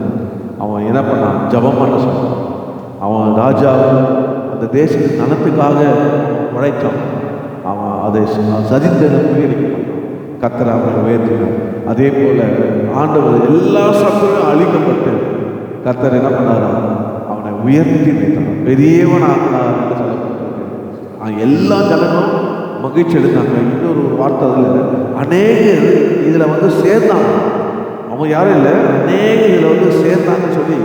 அவன் என்ன பண்ணான், ஜெபம் பண்ண சொன்னான். அவன் ராஜாவும் அந்த தேசத்தின் நலத்துக்காக உழைத்தான். அவன் அதை சதித்ததை முறியடிக்கிறான். கர்த்தர் அவனை உயர்த்தினார். அதே போல் ஆண்டவர் எல்லா சத்துரும் அழிக்கப்பட்டு கர்த்தர் என்ன பண்ணாரா, அவனை உயர்த்தி வைத்தார், பெரியவன் ஆகினார் என்று சொல்லப்பட்டிருக்கு. எல்லா ஜனங்களும் மகிழ்ச்சி எடுத்தாங்க. இன்னொரு வார்த்தை அதில் அநேகர் இதில் வந்து சேர்ந்தாங்க. அவங்க யாரும் இல்லை, அநேகர் இதில் வந்து சேர்ந்தாங்கன்னு சொல்லி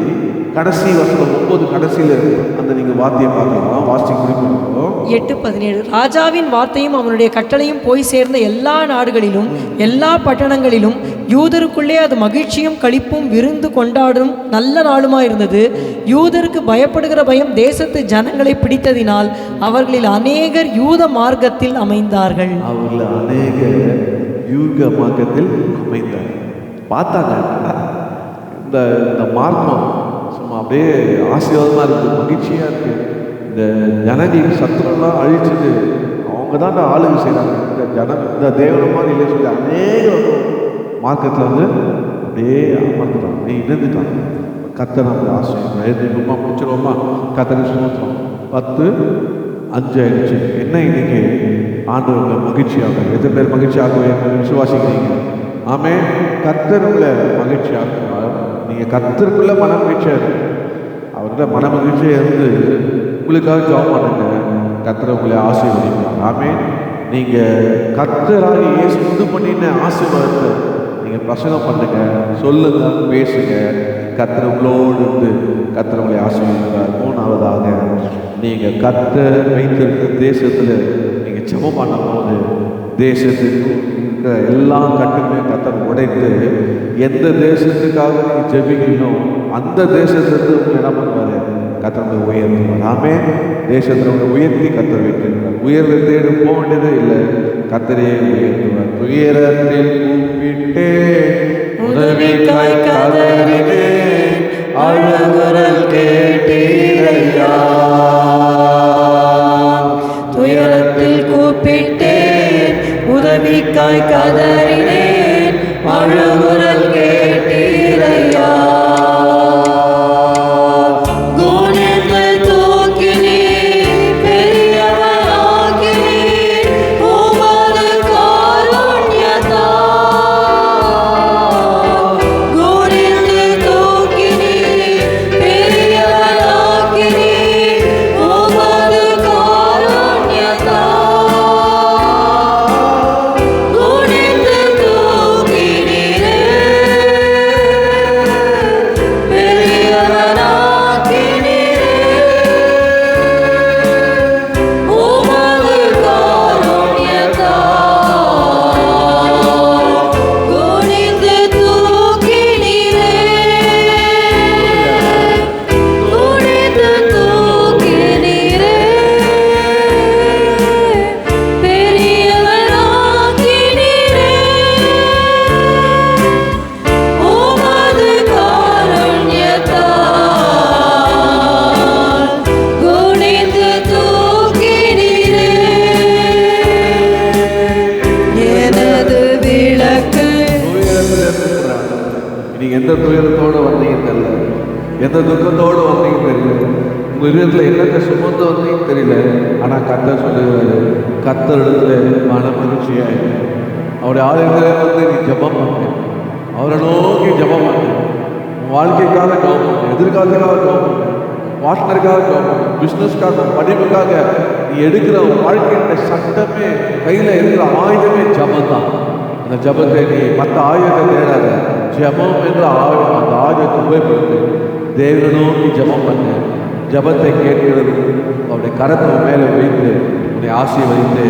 கடைசி வசனம் 9 கடைசியில் அந்த நீங்கள் வார்த்தையை பார்க்கலாம், வாசிச்சு குறிப்பிடுவோம்.
8:17 ராஜாவின் வார்த்தையும் அவனுடைய கட்டளையும் போய் சேர்ந்த எல்லா நாடுகளிலும் எல்லா பட்டணங்களிலும் யூதருக்குள்ளே அது மகிழ்ச்சியும் களிப்பும் விருந்து கொண்டாடும் நல்ல நாளுமாய் இருந்தது. யூதருக்கு பயப்படுகிற பயம் தேசத்து ஜனங்களை பிடித்ததினால் அவர்களில் அநேகர் யூத மார்க்கத்தில் அமைந்தார்கள்.
அவர்கள் அநேகர் யூத மார்க்கத்தில் அமைந்தார்கள். பார்த்தாங்க, இந்த மார்க்கம் சும்மா அப்படியே ஆசீர்வாதமாக இருக்குது, மகிழ்ச்சியாக இருக்குது. இந்த ஜனங்களுக்கு சத்துரெல்லாம் அழிச்சது அவங்க தான் ஆளுகை செய்கிறாங்க. இந்த தேவன மாதிரி இல்லை சொல்லி அநேக மார்க்கத்தில் வந்து அப்படியே அமர்ந்துட்டாங்க, இணைந்துட்டாங்க. கர்த்தர் நம்ம ஆசீர்வாதம் எழுதிடுமா, முடிச்சிடுவோமா? கர்த்தரை சுமத்துறோம். 10:5 ஆயிடுச்சு. என்ன இன்னைக்கு ஆண்டவர்கள் மகிழ்ச்சியாக எத்தனை பேர் மகிழ்ச்சியாகவே விசுவாசிக்கிறீங்க? ஆமே. கர்த்தருக்குள்ள மகிழ்ச்சியாக நீங்கள் கர்த்தருக்குள்ள மன மகிழ்ச்சியாக இருக்கு. அவர்கிட்ட மன மகிழ்ச்சியாக இருந்து உங்களுக்காக ஜெபம் பண்ணுங்க, கர்த்தர் உங்களை ஆசீர்வதிப்பார். ஆமே. நீங்கள் கர்த்தராக இயேசு உண்டு பண்ணின ஆசீர்வாதத்தை நீங்கள் பிரசங்கம் பண்ணுங்க, சொல்லுங்க, பேசுங்க. கர்த்தர் உங்களோடு இருந்து கர்த்தர் உங்களை ஆசீர்வதிப்பார். 3ஆவதாக நீங்கள் கர்த்தர் வைத்திருக்கிற தேசத்தில் நீங்கள் ஜெபம் பண்ணும்போது தேசத்துக்கு இருக்கிற எல்லா கட்டுமே கர்த்தர் உடைத்து எந்த தேசத்துக்காக நீங்கள் ஜெபிக்கிறீங்களோ அந்த தேசத்துக்கு உங்களை என்ன பண்ணுவார்? கர்த்தர் உயர்த்துவார். ஆமே. தேசத்தில் உங்களை உயர்த்தி கர்த்தர் வைத்திருக்கிறார். உயர்வை தேடி போக வேண்டியதே இல்லை, கர்த்தரே உயர்த்துவார். துயரத்தில் கூப்பிட்டே உதவிக்காய் கதறினே அழுகுரல் கேட்டீரையா.
துயரத்தில் கூப்பிட்டேன் உதவிக்காய் கதறினேன் அழுகுரல் கேட்டீரையா.
எந்த துயரத்தோடு வந்தீங்க தெரியல, எந்த துக்கத்தோடு வந்தீங்க தெரியல, உங்கள் இதயத்தில் என்னத்தை சுமந்து வந்தீங்க தெரியல. ஆனால் கர்த்தர் சொல்லுகிறாரு, கர்த்தர் இடத்துல மன மகிழ்ச்சியாக அவருடைய ஆலயத்திலே வந்து நீ ஜெபம் பண்ணு, அவரை நோக்கி ஜெபம் பண்ணு. உன் வாழ்க்கைக்காக ஜெபம் பண்ணு, எதிர்காலத்துக்காக ஜெபம் பண்ணு, பார்ட்னருக்காக ஜெபம் பண்ணு, பிஸ்னஸ்க்காக, படிப்புக்காக. நீ எடுக்கிற வாழ்க்கையோட சட்டமே கையில் இருக்கிற ஆயுதமே ஜெபம் தான். அந்த ஜெபத்தை நீ மற்ற ஆயுதத்தை தேடாத, ஜெபம் என்ற அந்த ஆயுதத்தை உபயோகப்படுத்து. தேவனை நோக்கி ஜெபம் பண்ணு. ஜெபத்தை கேட்கிறது அவருடைய கரத்தை மேலே வைத்து உன்னை ஆசீர்வதித்து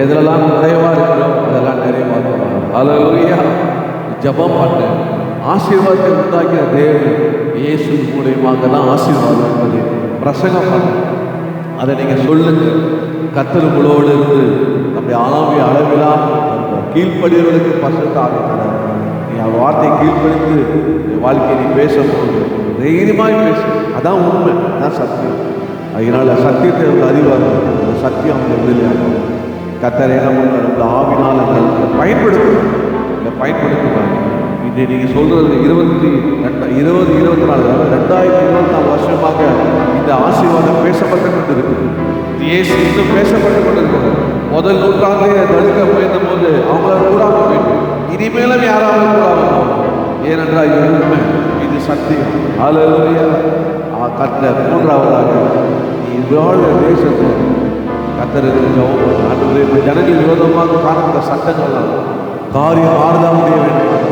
எதிலெல்லாம் நிறைவாக இருக்கிறோம் அதெல்லாம் நிறைவாக்குவார். அல்லேலூயா. ஜெபம் பண்ணு. ஆசீர்வாதத்தை உண்டாக்கிற தேவன் இயேசு மூலியமாக தான் ஆசீர்வாதம் என்பது பிரசங்கம் பண்ணு. அதை நீங்கள் சொல்லுங்க. கர்த்தர் உங்களோடு இருந்து நம்முடைய ஆவி அளவிலாம் கீழ்ப்படியவர்களுக்கு பரிசுத்த ஆவி தரார். நீ அவர் வார்த்தையை கீழ்ப்படித்து வாழ்க்கையை நீ பேசும்போது தைரியமாய் பேசு. அதான் உண்மை, அதான் சத்தியம். அதனால சத்தியத்தை அவங்க அறிவார்கள், அந்த சத்தியம் அவங்க விடுதலையாகும். கர்த்தர் என்ன பண்ணுறார்? அந்த ஆவினால் பயன்படுத்தணும், இல்லை பயன்படுத்துவாங்க. இன்றைய நீங்கள் சொல்கிறது 2024 வருஷமாக இந்த ஆசீர்வாதம் பேசப்பட்டு கொண்டு இருக்குது. இயேசு இன்னும் பேசப்பட்டு கொண்டு இருக்கிறது. முதல் நூற்றாண்டிலே தடுக்க முயன்ற போது அவங்களால கூடாமல் போயிட்டு இனிமேலும் யாராவது கூடாமல், ஏனென்றால் இது உண்மை, இது சத்தியம். அல்லேலூயா. கர்த்தர் மூன்றாவதாக நீ வாழ்ற தேசத்தில் கர்த்தருக்கு ஜெபம் பண்ணு. ஆண்டவரே, ஜனங்கள் விரோதமாக காணப்பட்ட சட்டங்கள்லாம் காரியம் மாறுதான் முடிய வேண்டும்.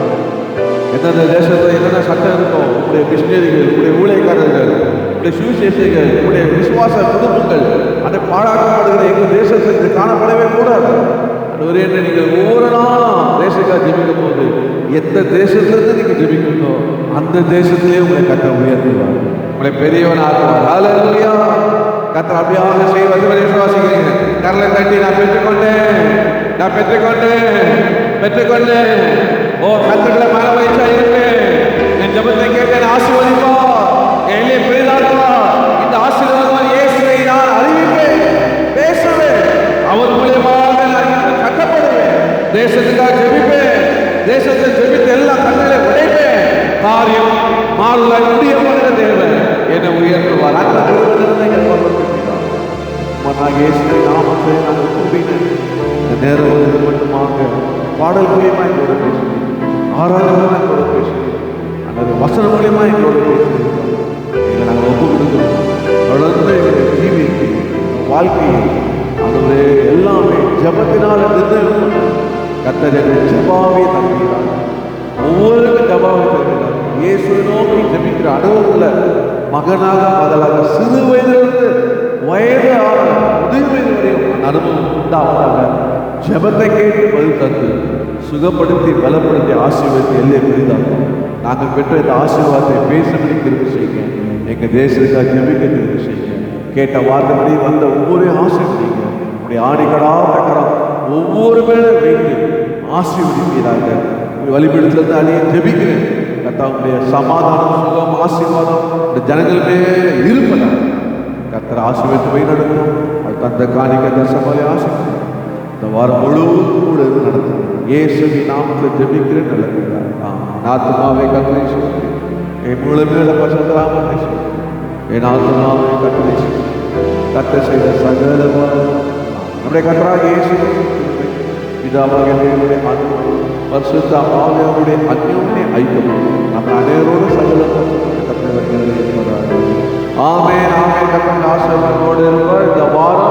எந்தெந்த தேசத்தில் என்னென்ன சட்டம் இருக்கோ, உங்களுடைய மிஷினரிகள், உங்களுடைய ஊழியக்காரர்கள், உங்களுடைய சுவிசேஷர்கள், உங்களுடைய விசுவாச குடும்பங்கள் அதை பாழாக்கப்படுகிற எங்கள் தேசத்தில் இது காணப்படவே கூடாது. ஒரு என்ன நீங்கள் ஒவ்வொரு நாளும் தேசக்காக ஜெபிக்கும் போது எந்த தேசத்திலிருந்து நீங்கள் ஜெபிக்கணுமோ அந்த தேசத்திலே உங்களை கர்த்தர் உயர்த்துவார், உங்களை பெரியவனாக்குவார். அல்லேலூயா. கர்த்தர் அப்படியாக செய்வது விசுவாசிக்கிறீங்க. கரலை தட்டி நான் பெற்றுக்கொண்டேன். ஓ கர்த்தர்களை மன மகிழ்ச்சியா இருக்கு. என் ஜெபத்தை கேட்டு ஆசீர்வதிப்பா, எல்லையை பெரிதாக்குவா. இந்த ஆசீர்வாதம் இயேசுவை நான் அறிவிப்பேன், பேசுவேன். அவர் மூலியமாக நான் கட்டப்படுவேன். தேசத்துக்காக ஜெபிப்பேன். தேசத்தை ஜெபித்து எல்லாம் கண்களை உடைப்பேன். காரியம் மாறுல முடியப்படுகிற தேவன் என்னை உயர்த்துவார். அந்த இயேசுவை நாமத்தை நாங்கள் கூப்பினேன். இந்த நேரம் மட்டுமாக பாடல் மூலியமா எங்களோட பேசுகிறேன், ஆராதனை எங்களோட பேசுகிறேன், அல்லது வசனம் மூலியமா எங்களோட பேசுகிறேன். இதை நாங்கள் ஒப்பு கொடுக்கிறோம். தொடர்ந்து எங்களுடைய ஜீவிக்கு வாழ்க்கையை அதோடைய எல்லாமே ஜபத்தினால் நிர்ணயம் கர்த்தர் ஜபாவை தருகிறார். ஒவ்வொருக்கும் ஜபாவை தருகிறார். இயேசு நோக்கி ஜபிக்கிற அனுபவத்தில் மகனாக மகளாக சிறு வயதிலிருந்து வயது முதிர்மை வரையும் அனுபவம் உண்டாவதாக ஜெபத்தை கேட்டு பதில் தந்து சுகப்படுத்தி பலப்படுத்தி ஆசீர்வாதத்தை எல்லை பெரிதாகும். நாங்கள் பெற்ற இந்த ஆசீர்வாதத்தை பேசும்படி திருப்பி செய்யுங்க. எங்கள் தேசத்துக்காக ஜெபிக்க திருப்பி செய்யுங்க. கேட்ட வார்த்தைப்படி வந்த ஒவ்வொரு ஆசீர்வதிங்க. உடைய ஆணிக்கடாத கரம் ஒவ்வொரு பேரும் வைத்து ஆசீர்வதிக்கிறாங்க. வழிபடுத்திலிருந்து அணியை ஜெபிக்கிறேன். கர்த்தாவுடைய சமாதானம் சுகம் ஆசீர்வாதம் இந்த ஜனங்கள் மேலே இருப்பதாக கர்த்தர் ஆசீர்வதித்து போய் நடக்கும். அது தந்த காணிக்க தசமாலே ஆசீர்வதி இந்த வாரம் முழுவதும் கூட நடத்தும். இயேசுவின் நாமத்தில் ஜெபிக்கிறேன். நல்ல ஆத்மாவை கர்த்தரை சொல்லி என் முழு மேல பசங்களாம என் ஆத்மாவை கர்த்தரை சொல்லி கர்த்தர் செய்த சகலமான நம்முடைய கர்த்தராக இயேசு பிதாவாகிய தேவனுடைய அன்பு பரிசுத்த ஆவியானவருடைய அந்யோன்ய ஐக்கியம் நம்ம அனைவரோடு சகலமான கர்த்தரை வருகிறது என்பதாக. ஆமென் ஆமென். கர்த்தர் ஆசீர்வாதத்தோடு இருப்பார். இந்த வாரம்